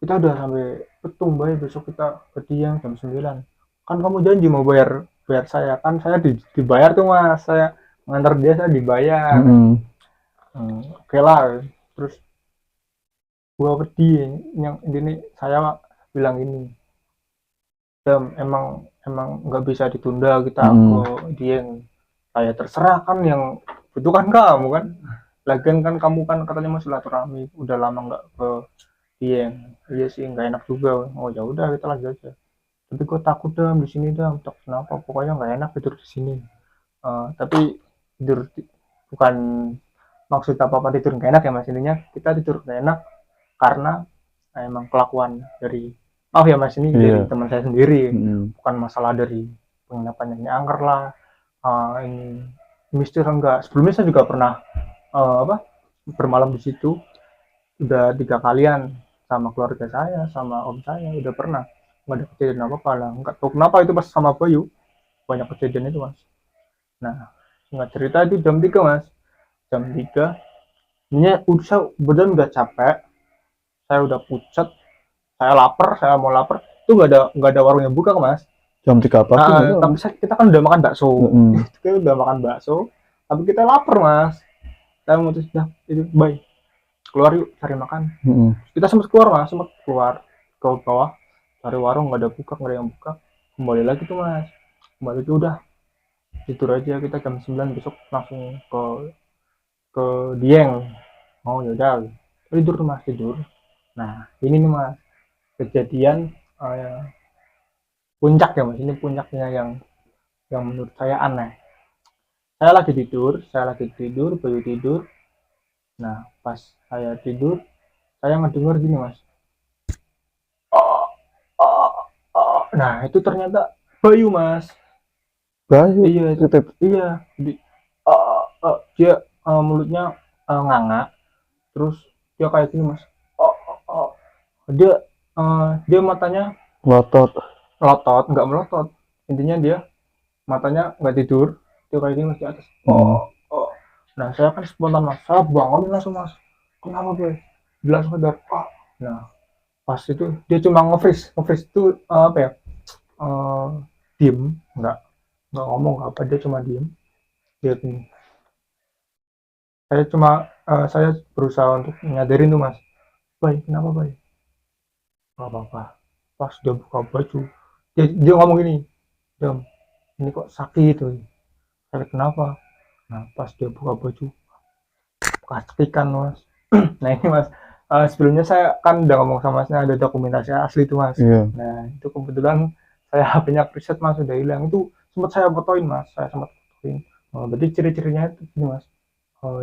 kita udah sampai Petung bay, besok kita ke Deyang jam 9. Kan kamu janji mau bayar bayar saya kan, saya dibayar tuh mas, saya ngantar dia saya dibayar. Oke lah. Terus gua pedih, yang ini saya bilang ini, emang nggak bisa ditunda kita ke Dieng. Saya terserah kan, yang itu kan kamu kan, lagian kan kamu kan katanya mau silaturahmi, udah lama nggak ke Dieng. Iya sih nggak enak juga. Oh ya udah kita lanjut aja, tapi gue takut Dam di sini Dam, tak kenapa, pokoknya nggak enak tidur di sini. Tapi tidur bukan maksud apa apa tidur nggak enak ya mas, intinya kita tidur nggak enak karena emang kelakuan dari, maaf ya mas, ini dari Iya. teman saya sendiri, Mm-mm. bukan masalah dari penginapan yang angker lah, ini mistis enggak. Sebelumnya saya juga pernah bermalam di situ, udah 3 kalian sama keluarga saya, sama om saya, udah pernah. Nggak ada kejadian apa-apa lah, nggak tahu kenapa itu pas sama Bayu banyak kejadian itu mas. Nah, nggak cerita itu jam 3 mas, jam 3 ini udah, saya beneran udah capek, saya udah pucat, saya lapar, saya mau lapar, itu nggak ada warung yang buka mas. Jam 3 pagi itu. Tapi kita kan udah makan bakso, Mm-mm. kita udah makan bakso, tapi kita lapar mas. Saya mutus dah itu, baik keluar yuk cari makan. Mm-mm. Kita sempat keluar mas, sempat keluar ke bawah cari warung, nggak ada buka, nggak ada yang buka. Kembali lagi tuh mas, kembali tuh udah tidur aja, kita jam 9 besok langsung ke Dieng. Oh yaudah, tidur tuh mas, tidur. Nah ini nih mas, kejadian puncak ya mas, ini puncaknya yang menurut saya aneh. Saya lagi tidur, Bayu tidur. Nah pas saya tidur, saya ngedenger gini mas, oh, oh, oh. Nah itu ternyata Bayu mas. Bayu Iya, titip. iya. Dia mulutnya nganga, terus dia kayak gini mas. Oh, oh, oh. Dia matanya Lotot. melotot, nggak melotot. Intinya dia matanya nggak tidur, dia kayak gini mas di atas. Mm. Oh, oh. Nah saya kan spontan mas, saya bangun langsung mas. Kenapa boy? Dia langsung sadar. Oh. Nah pas itu dia cuma nge-freeze itu apa ya? Uh, diem, nggak ngomong apa, dia cuma diem. Dia gini, saya berusaha untuk nyadarin tuh mas, baik kenapa baik, nggak apa-apa. Pas dia buka baju, dia ngomong gini, Dam, ini kok sakit tuh, sakit kenapa. Nah pas dia buka baju, kesakitan mas. Nah ini mas, sebelumnya saya kan udah ngomong sama masnya ada dokumentasi asli tuh mas. Iya. Nah itu kebetulan saya HP-nya preset mas, udah hilang itu, sempat saya fotoin mas, saya sempat fotoin. Berarti ciri-cirinya itu ini mas,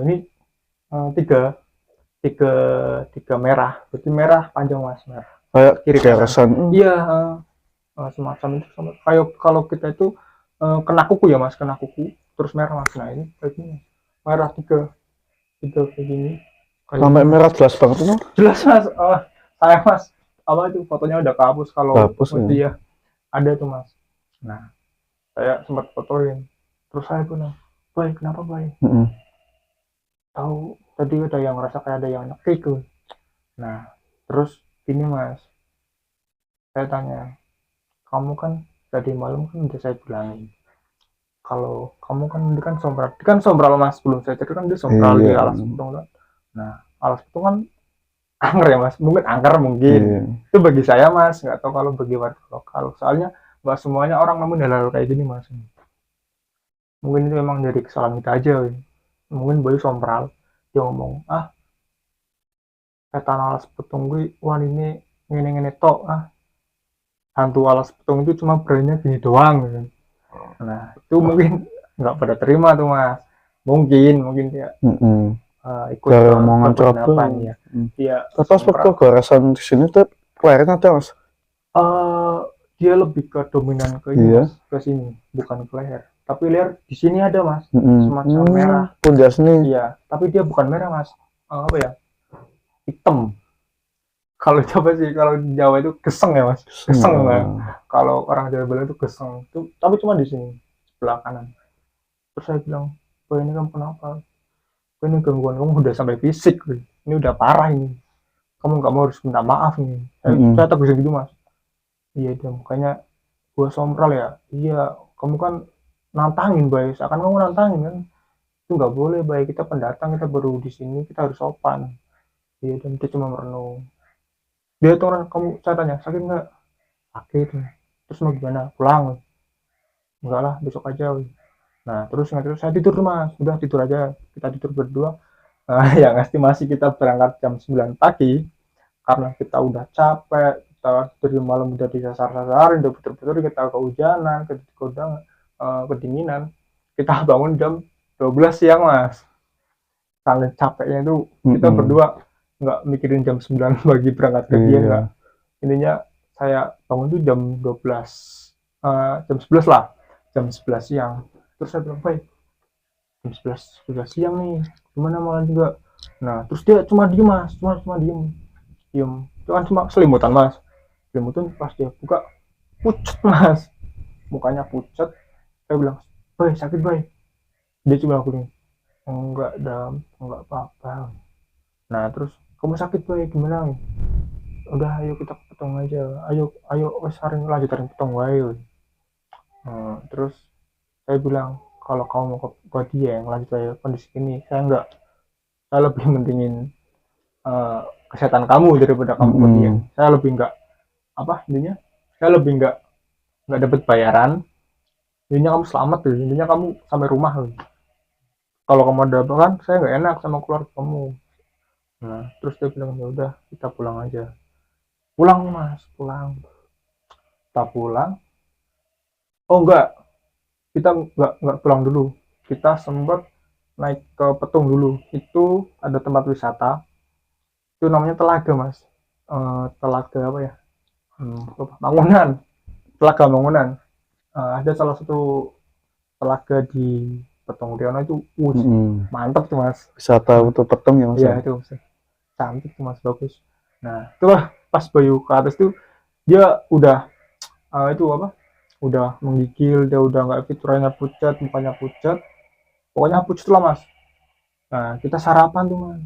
ini tiga tiga tiga merah, berarti merah panjang mas, merah Kayak kiri kanan. garasan. Iya, semacam itu, sama kayak kalau kita itu kena kuku ya mas, kena kuku terus merah mas. Nah ini kayak gini, merah tiga tiga kayak gini, kayak Sampai gini. merah jelas banget itu. Jelas mas, saya mas, apa itu fotonya udah kehapus kalau Hapus ya. dia ada tuh mas. Nah saya sempat fotoin, terus saya bilang, baik kenapa baik, Mm-mm. tahu tadi ada yang ngerasa kayak ada yang nyekik tuh. Nah terus ini mas, saya tanya, kamu kan tadi malam kan udah saya bilangin kalau kamu kan ini kan sombral mas, sebelum saya cerita kan dia sombral di Iya. alas pitung kan. Nah alas pitung kan angker ya mas, mungkin angker mungkin Iya. itu bagi saya mas, nggak tahu kalau bagi warga lokal, soalnya nggak semuanya orang nemuin hal-hal kayak gini mas. Mungkin itu memang dari kesalahan kita aja, mungkin Bayu sombral, dia ngomong setan alas pitung gue, wah ini ngene-ngene tok, hantu alas pitung itu cuma beraninya gini doang gitu. Nah itu mungkin nggak pada terima tuh mas, mungkin dia Mm-mm. ikut Dari omongan berpendapat coba. ya. Dia Tapi waktu garasan di sini tuh kelahiran ada mas. eh, dia lebih ke dominan ke ini Iya. mas, ke sini bukan ke leher, tapi leher di sini ada mas, Mm-mm. semacam merah. Pundak sini. Iya tapi dia bukan merah mas, apa ya, hitam. Kalau coba sih, kalau di Jawa itu geseng ya mas, geseng Oh. ya. Kalau orang Jawa bilang itu geseng itu, tapi cuma di sini sebelah kanan. Terus saya bilang, oh ini kamu kenapa, oh, ini gangguan kamu udah sampai fisik, ini udah parah ini, kamu harus minta maaf nih. Saya tegusin gitu mas. Iya dia makanya gua sombral ya, iya kamu kan nantangin Bay, seakan kamu nantangin kan, itu nggak boleh Bay, kita pendatang, kita baru di sini, kita harus sopan. Iya dan dia cuma merenung. Dia tuh orang, kamu, saya tanya sakit nggak, sakit. Terus mau gimana, pulang? Enggak lah besok aja. Nah terus saya tidur mas, udah tidur aja, kita tidur berdua. Yang estimasi kita berangkat jam 9 pagi, karena kita udah capek, kita dari malam udah disasar-sasarin, udah puter-puter, kita kehujanan, kedinginan, kita bangun jam 12 siang mas. Saking capeknya itu kita berdua nggak mikirin jam 9 pagi berangkat kerja, Iya. nggak. Intinya saya bangun tuh jam 12, jam 11 lah, jam 11 siang. Terus saya bilang, "Baik, jam 11 siang nih, gimana malam juga?" Nah, terus dia cuma diem mas, cuma diem, itu kan cuma selimutan mas, selimutan. Pas dia buka, pucet mas, mukanya pucet. Saya bilang, "Boy, sakit boy." Dia cuma bilang gini, "Enggak dam, enggak apa-apa." Nah terus, "Kamu sakit boy, gimana?" "Udah, ayo kita potong aja, ayo wes saring lanjutin potong wae." Terus saya bilang, "Kalau kamu mau ke dia yang lanjut aja kondisi ini, saya lebih mentingin eh, kesehatan kamu daripada kamu ke dia. Saya lebih nggak apa intinya, saya lebih nggak dapat bayaran. Intinya kamu selamat tuh, intinya kamu sampai rumah tuh. Kalau kamu ada apa kan, saya nggak enak sama keluarga kamu." Nah terus dia bilang, "Ya udah, kita pulang aja." Pulang mas, pulang. Kita pulang. Oh enggak, kita nggak pulang dulu. Kita sempat naik ke Petung dulu. Itu ada tempat wisata. Itu namanya Telaga mas. Telaga apa ya? Bangunan. Telaga Bangunan. Ada salah satu telaga di Petung Riyono itu, mantap tuh mas. Wisata untuk Petung ya mas Iya ya? itu cantik tuh mas, bagus. Nah itulah pas Bayu ke atas tuh, dia udah itu apa? Udah menggigil, dia udah nggak fit, rayanya pucat, mukanya pucat, pokoknya pucat lah mas. Nah kita sarapan tuh mas,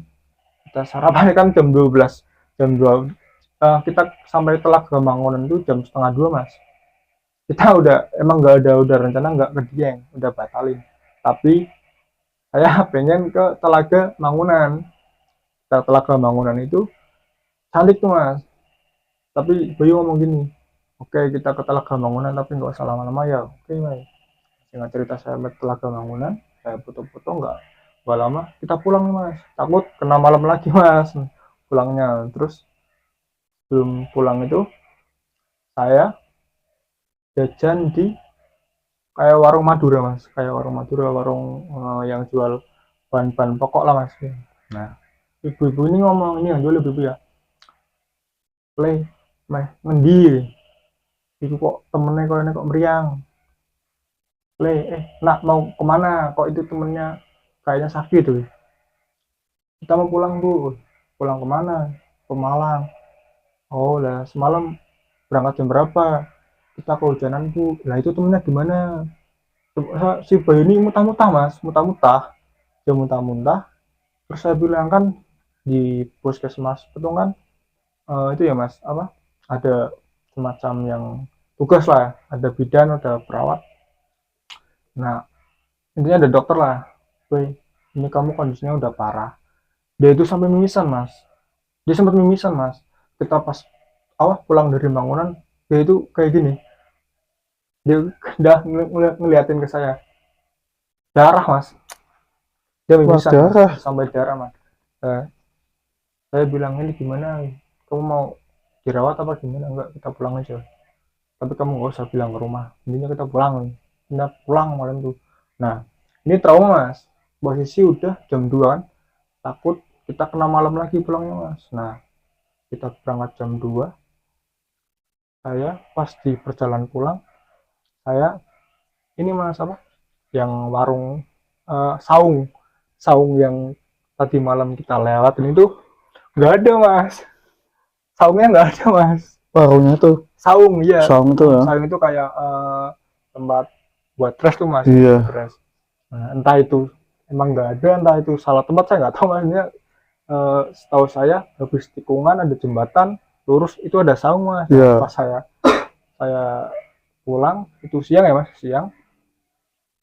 kita sarapan kan jam 12, jam 2, kita sampai Telaga Mangunan itu jam setengah 2 mas. Kita emang nggak ada, udah rencana nggak ke Dieng, udah batalin, tapi saya pengen ke Telaga Mangunan. Telaga Mangunan itu cantik tuh mas, tapi Bayu ngomong gini, "Oke kita ke Telaga Mangunan tapi nggak usah lama-lama ya." Oke mas. Dengan cerita saya ke Telaga Mangunan, saya foto-foto, nggak lama kita pulang mas, takut kena malam lagi mas pulangnya. Terus belum pulang itu saya jajan di kayak warung Madura mas, kayak warung Madura, warung yang jual bahan-bahan pokok lah mas. Nah ibu-ibu ini ngomong, ini yang jual ibu-ibu ya, "Le, meh ngendi itu kok temennya kok ini kok meriang. Le, nak mau kemana, kok itu temennya kayaknya sakit tuh." "Kita mau pulang bu." "Pulang kemana?" "Ke Malang." "Oh lah, semalam berangkat jam berapa?" "Kita kehujanan bu." "Lah itu temennya gimana?" Si Bayu ini muntah-muntah mas, muntah-muntah, dia muntah-muntah. Terus saya bilang kan di puskesmas itu kan itu ya mas, apa, ada semacam yang tugas lah, ada bidan, ada perawat. Nah intinya ada dokter lah, "Woi, ini kamu kondisinya udah parah." Dia itu sampai mimisan mas, dia sempat mimisan mas. Kita pas pulang dari bangunan, dia itu kayak gini, dia udah ngeliatin ke saya, darah mas, dia Wah, mimisan mas, darah. sampai darah mas. eh, saya bilang, "Ini gimana, kamu mau dirawat apa gimana?" "Enggak, kita pulang aja, tapi kamu nggak usah bilang ke rumah, intinya kita pulang." Kita pulang malam tuh. Nah ini trauma mas, posisi udah jam 2 kan, takut kita kena malam lagi pulangnya mas. Nah kita berangkat jam 2, saya pas di perjalanan pulang, saya ini mas apa, yang warung saung, saung yang tadi malam kita lewatin itu nggak ada mas, saungnya nggak ada mas. Warungnya tuh, Saung ya, saung itu ya? saung itu kayak tempat buat dress tuh mas, Iya. dress. Nah, entah itu emang nggak ada, entah itu salah tempat, saya nggak tahu mas. Ini setahu saya habis tikungan ada jembatan lurus itu ada saung mas. Iya. Pas saya pulang itu siang ya mas, siang,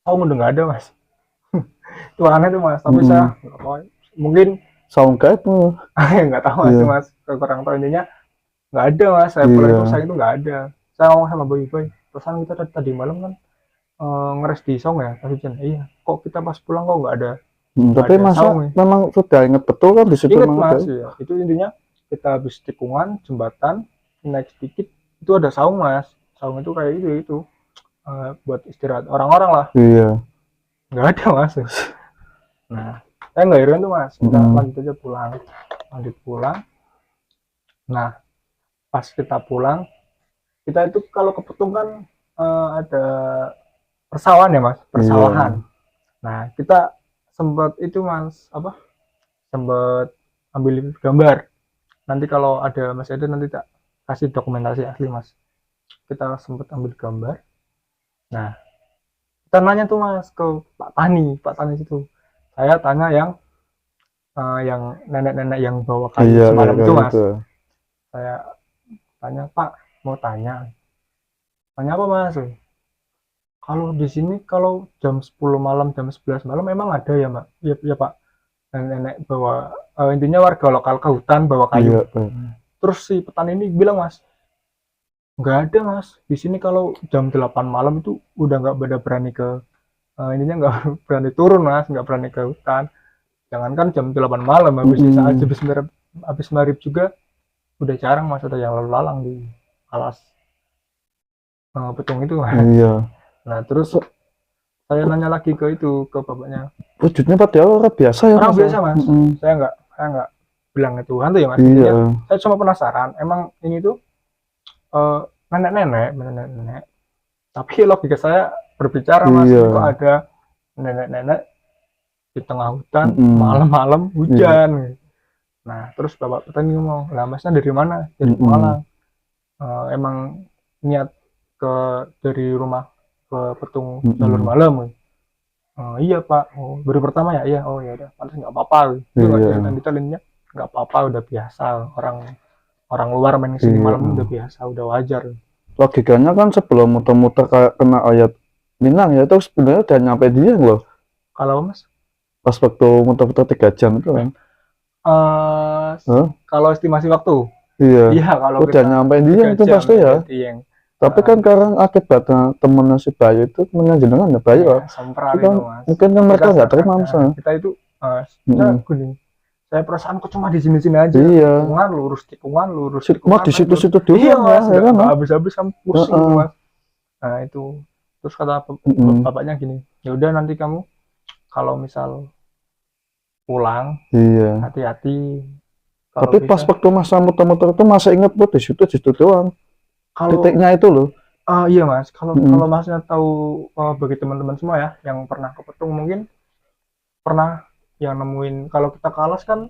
saung udah nggak ada mas. Itu aneh tuh mas, tapi saya nggak tahu, mungkin Saung gaib tuh. nggak tahu mas, Iya. mas kurang tahu. Intinya nggak ada mas, saya pulang itu saya itu nggak ada. Saya ngomong sama Boy, "Boy, pesan kita tadi malam kan ngeres di saung ya?" Tapi iya, kok kita pas pulang kok nggak ada. Tapi Ada masa saung ya. memang sudah ingat betul kan di situ Ingat memang mas ada. ya, itu intinya kita habis tikungan jembatan, naik sedikit itu ada saung mas. Saung itu kayak itu buat istirahat orang-orang lah. Iya. Nggak ada mas. Nah Saya nggak heran tuh mas, kita Mm-mm. lanjut aja pulang, lanjut pulang. Nah pas kita pulang, kita itu kalau ke Petung kan ada persawahan ya mas, persawahan. Iya. Nah kita sempat itu mas apa, sempat ambil gambar. Nanti kalau ada mas Eden nanti tak kasih dokumentasi asli mas. Kita sempat ambil gambar. Nah kita nanya tuh mas ke Pak Tani situ. Saya tanya yang nenek-nenek yang bawa kayu Iya semalam kayak itu mas. gitu. Saya tanya Pak, mau tanya apa mas? Kalau di sini kalau jam 10 malam, jam 11 malam memang ada ya Mbak? Iya, iya Pak. Nenek bawa, intinya warga lokal ke hutan bawa kayu. Iya. Terus si petani ini bilang mas, nggak ada mas. Di sini kalau jam 8 malam itu udah nggak pada berani ke, intinya nggak berani turun mas, nggak berani ke hutan. Jangankan jam 8 malam, habis saat Mm-mm. habis maghrib juga udah jarang mas ada yang lalu lalang di alas petung itu mas. Iya. Nah terus saya nanya lagi ke itu ke bapaknya, Wujudnya padahal orang biasa ya orang Mas. biasa mas. Mm-mm. Saya nggak bilang itu hantu ya mas. Iya. Intinya saya cuma penasaran emang ini tuh eh, nenek-nenek, tapi logika saya berbicara mas, Iya. ini kok ada nenek-nenek di tengah hutan Mm-mm. malam-malam Iya. hujan. Nah terus bapak petani ngomong, lah masnya dari mana? Dari Mm-mm. Pemalang. Emang niat ke dari rumah ke Petung jalur Mm-mm. malam. Iya pak, baru pertama ya, iya, oh ya udah, pantas nggak apa-apa, itu nggak Iya. detail-detailnya, nggak apa-apa, udah biasa, orang orang luar main kesini Iya. malam udah biasa, udah wajar. Logikanya kan sebelum muter-muter kayak kena ayat Minang ya itu sebenarnya udah nyampe dia loh. Kalau mas, Pas waktu muter-muter 3 jam itu kan. eh Hah? kalau estimasi waktu, Iya. iya kalau Udah kita nyampe dia 3 itu jam pasti ya. berarti yang Tapi kan sekarang akibatnya temennya si Bayu itu temennya jenengan ya Bayu ya. sempral Itu kan itu mas. mungkin kan mereka nggak terima Kita, misalnya. kita itu, Mm-mm. gini, saya perasaan kok cuma di sini-sini aja, Iya. tikungan lurus, Mau di situ-situ iya doang mas, ya kan? nggak habis-habis sampai pusing Heeh. mas. Nah itu terus kata Mm-mm. bapaknya gini, ya udah nanti kamu kalau misal pulang Iya. hati-hati, kalau Tapi pas bisa waktu masa muter-muter itu masih inget buat di situ doang. kalau Titiknya itu loh. iya mas, kalau Mm-mm. masnya tahu, bagi teman-teman semua ya yang pernah ke Petung mungkin pernah yang nemuin kalau kita ke Alas kan,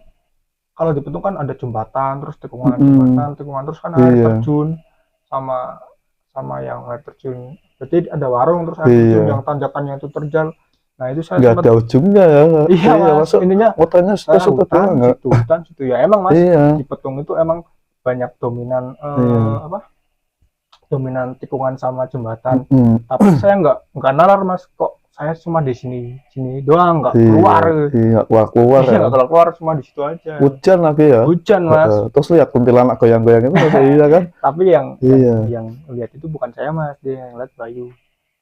kalau di Petung kan ada jembatan terus tikungan Mm-mm. tikungan terus kan air Iya. terjun sama sama yang air terjun, jadi ada warung terus air terjun Iya. yang tanjakannya itu terjal. Nah itu saya Nggak sempat, ada ujungnya ya. iya mas, Masuk intinya motornya situ-situ doang nggak? hutan situ ya emang mas. Iya. Di Petung itu emang banyak dominan, Iya. apa, dominan tikungan sama jembatan, Mm-mm. tapi saya nggak nalar mas, kok saya cuma di sini sini doang, nggak Iya. keluar. Iya. Keluar Iya ya. nggak keluar, cuma di situ aja. Hujan lagi ya. Hujan mas. Terus lihat kuntilanak goyang-goyang itu masih iya kan? Tapi Iya. yang lihat itu bukan saya mas, dia yang lihat Bayu.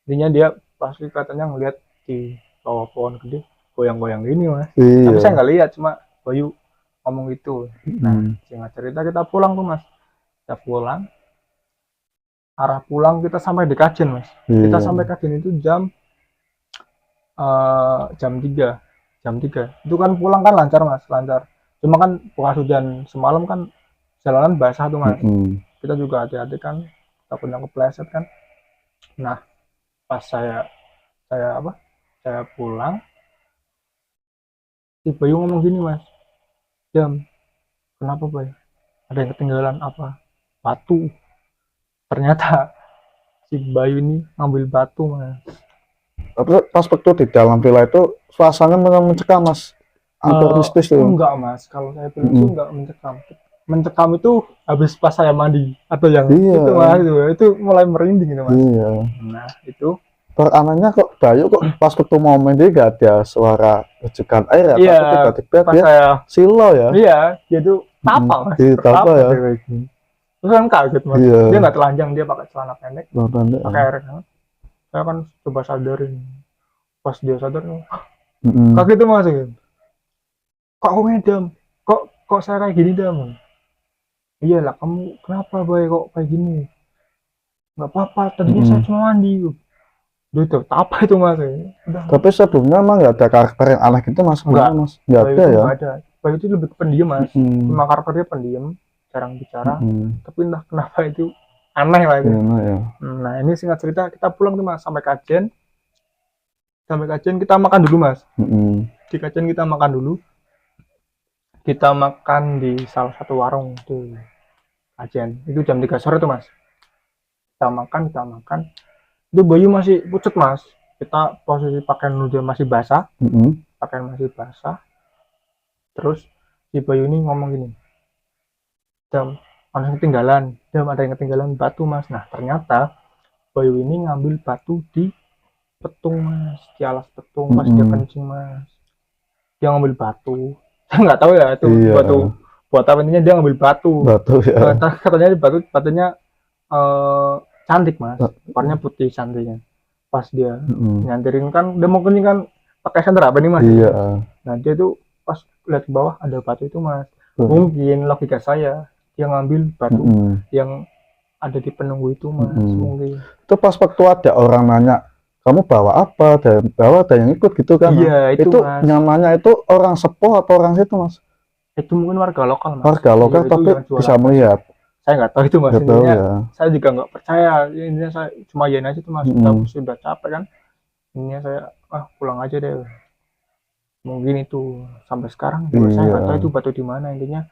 Intinya dia pasti katanya ngelihat di bawah pohon gede goyang-goyang gini mas. Tapi saya Iya. nggak lihat, cuma Bayu ngomong gitu. Nah Mm. singkat cerita kita pulang tuh mas, kita pulang, arah pulang kita sampai di Kajen mas. Kita Iya. sampai Kajen itu jam 3 itu kan pulang kan lancar mas, lancar, cuma kan bekas hujan semalam kan jalanan basah tuh mas. Mm-mm. Kita juga hati-hati kan, takutnya kepleset kan. Nah pas saya apa, saya pulang, si Bayu ngomong gini mas, jam kenapa Bay, ada yang ketinggalan apa, batu. Ternyata si Bayu ini ngambil batu mas. Tapi pas waktu di dalam villa itu suasana memang mencekam mas, hampir mistis tuh. Enggak mas, kalau saya bilang itu enggak mencekam. Mencekam itu habis pas saya mandi atau yang Iya. itu mas, itu mulai merinding itu mas. Iya. Nah itu Anehnya kok Bayu kok pas waktu momen dia gak ada suara rujukan air ya, iya, tapi tiba-tiba pas dia saya silau ya. iya dia tuh tapal mas, Iya, tapal ya. dia kayak gini. Terus kan kaget mas, Iya. dia nggak telanjang, dia pakai celana pendek, Pendek. pakai air hangat. Saya kan coba sadarin, pas dia sadar Mm-mm. kaget tuh mas, kok aku ngedam, kok saya kayak gini dam. Iyalah kamu kenapa Bay kok kayak gini, nggak apa-apa tadinya saya cuma mandi. Itu apa itu mas? Udah. Tapi sebelumnya emang nggak ada karakter yang aneh gitu mas? Enggak. Mas? Nggak Bayu ada itu ya? nggak ada. Bayu itu lebih ke pendiam mas. Hmm. Cuma karakternya pendiam, jarang bicara. Tapi entah kenapa itu aneh lah itu. Gimana ya? Nah ini singkat cerita kita pulang tuh mas sampai kajian. Sampai kajian kita makan dulu mas. Di kajian kita makan dulu. Kita makan di salah satu warung tuh kajian. Itu jam 3 sore tuh mas. Kita makan. Itu Bayu masih pucet mas. Kita posisi pakaian udah masih basah. Pakaian masih basah. Terus si Bayu ini ngomong gini, Dam, ada yang ketinggalan batu mas. Nah ternyata Bayu ini ngambil batu di petung mas, di alas petung pas dia kencing mas. Dia ngambil batu. Saya nggak tahu ya itu batu buat apa, intinya dia ngambil batu. Ya. Katanya batunya cantik mas, warnanya putih cantiknya. Pas dia nyanterin kan, dia mungkin kan pakai senter apa nih mas? Iya. Nah dia tuh pas lihat ke bawah ada batu itu mas. Mungkin logika saya dia ngambil batu yang ada di penunggu itu mas. Mungkin itu pas waktu ada orang nanya kamu bawa apa, dan bawa ada yang ikut gitu kan? Iya itu mas. Nyamannya itu orang sepuh atau orang situ mas? Itu mungkin warga lokal mas. Warga lokal tapi bisa melihat. Saya nggak tahu itu mas. Nggak tahu ya. Saya juga nggak percaya. Intinya saya cuma yain aja tuh mas. Sudah capek kan. Intinya saya pulang aja deh. Mungkin itu sampai sekarang juga saya nggak tahu itu batu di mana. Intinya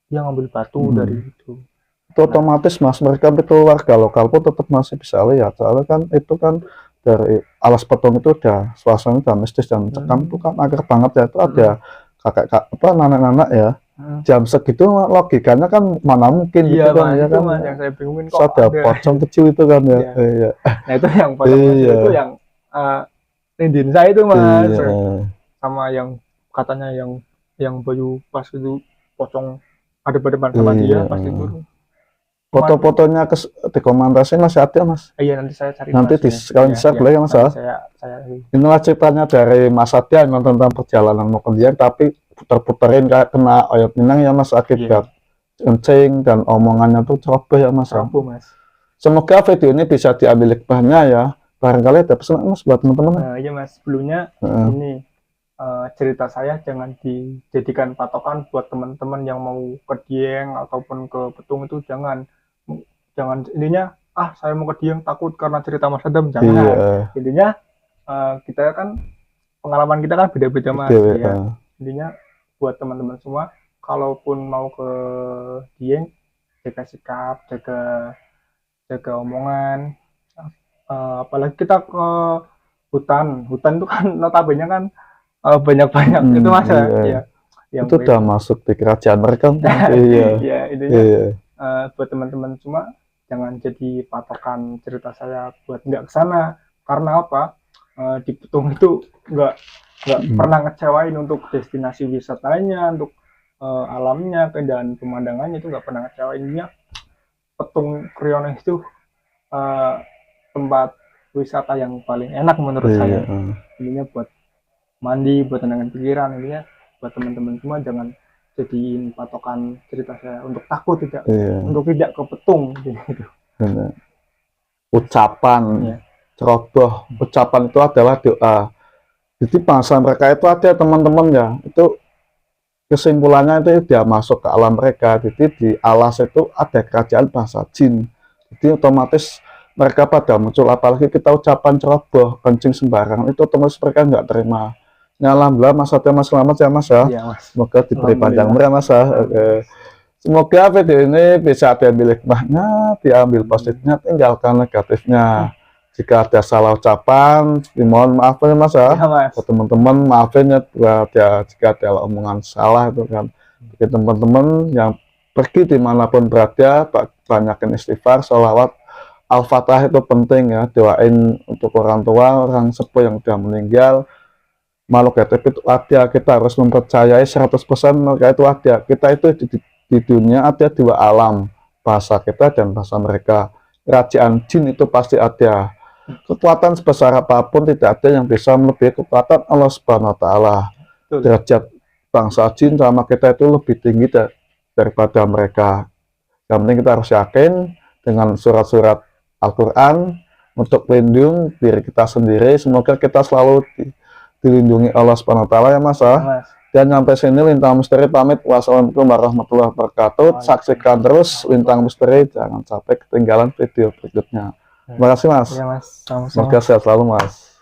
dia ngambil batu dari itu. Itu otomatis mas, mereka betul warga lokal pun tetap masih bisa lihat. Soalnya kan itu kan dari alas petung itu udah suasana udah mistis dan mencekam itu kan agar banget ya. Itu ada kakek nenek-nenek ya. Jam segitu logikanya kan mana mungkin gitu kan ya kan. Mas, yang saya bingungin kok ada pocong kecil itu kan ya. Iya. Nah itu yang pocong itu yang nindin saya itu mas. Sama yang katanya yang Bayu pas itu pocong ada berdepan sama dia pas itu. Foto-fotonya dikomentasi masih ada mas? Iya nanti saya cari. Nanti kalian share boleh ya mas? Inilah ceritanya dari Mas Satya yang tentang perjalanan mau ke Dieng, tapi puter-puterin kayak kena oyot minang ya mas, akibat kencing dan omongannya tuh ceroboh ya mas. Semoga video ini bisa diambil hikmahnya ya. Barangkali ada pesan mas buat teman-teman. Iya mas, sebelumnya ini cerita saya jangan dijadikan patokan buat teman-teman yang mau ke Dieng ataupun ke Petung itu jangan intinya saya mau ke Dieng takut karena cerita Mas Adam, jangan. Intinya kita kan pengalaman kita kan beda-beda mas. Intinya buat teman-teman semua kalaupun mau ke Dieng jaga sikap, jaga omongan, apalagi kita ke hutan itu kan notabene kan banyak itu mas ya. Itu udah masuk di kerajaan mereka. Iya intinya buat teman-teman semua jangan jadi patokan cerita saya buat nggak kesana, karena apa, di Petung itu nggak pernah ngecewain untuk destinasi wisatanya, untuk alamnya, keindahan pemandangannya itu nggak pernah ngecewainnya. Petung Kriono itu tempat wisata yang paling enak menurut saya. Intinya buat mandi, buat tenangin pikiran. Intinya buat teman-teman semua jangan jadiin patokan cerita saya untuk takut untuk tidak ke Petung gitu. Ucapan ceroboh, ucapan itu adalah doa. Jadi bangsa mereka itu ada teman-teman ya, itu kesimpulannya itu dia masuk ke alam mereka. Jadi di alas itu ada kerajaan bangsa jin. Jadi otomatis mereka pada muncul, apalagi kita ucapan ceroboh, kencing sembarangan, itu otomatis mereka nggak terima. Ya, alhamdulillah mas Satya mas selamat ya mas ya. Iya, mas. Semoga diberi panjang umur mas ya. Semoga video ini bisa diambil hikmahnya, diambil positifnya, tinggalkan negatifnya. Jika ada salah ucapan, dimohon maaf ya mas ya. Teman-teman maafin ya jika ada omongan salah itu kan. Bagi teman-teman yang pergi dimanapun berada, banyakin istighfar, sholawat, Al-Fatihah itu penting ya. Doain untuk orang tua, orang sepuh yang sudah meninggal. Makhluk gaib itu ada, kita harus mempercayai 100% mereka itu ada. Kita itu di dunia ada dua alam, bahasa kita dan bahasa mereka. Kerajaan jin itu pasti ada. Kekuatan sebesar apapun tidak ada yang bisa melebihi kekuatan Allah Subhanahu wa Ta'ala. Derajat bangsa jin sama kita itu lebih tinggi daripada mereka. Yang penting kita harus yakin dengan surat-surat Al-Quran, untuk pelindung diri kita sendiri. Semoga kita selalu dilindungi Allah Subhanahu wa taala ya Mas ya. Mas. Dan sampai sini Lintang Misteri pamit. Wassalamualaikum warahmatullahi wabarakatuh. Saksikan terus Lintang Misteri, jangan sampai ketinggalan video berikutnya. Terima kasih Mas. Ya Mas, sama-sama. Semoga sehat selalu Mas.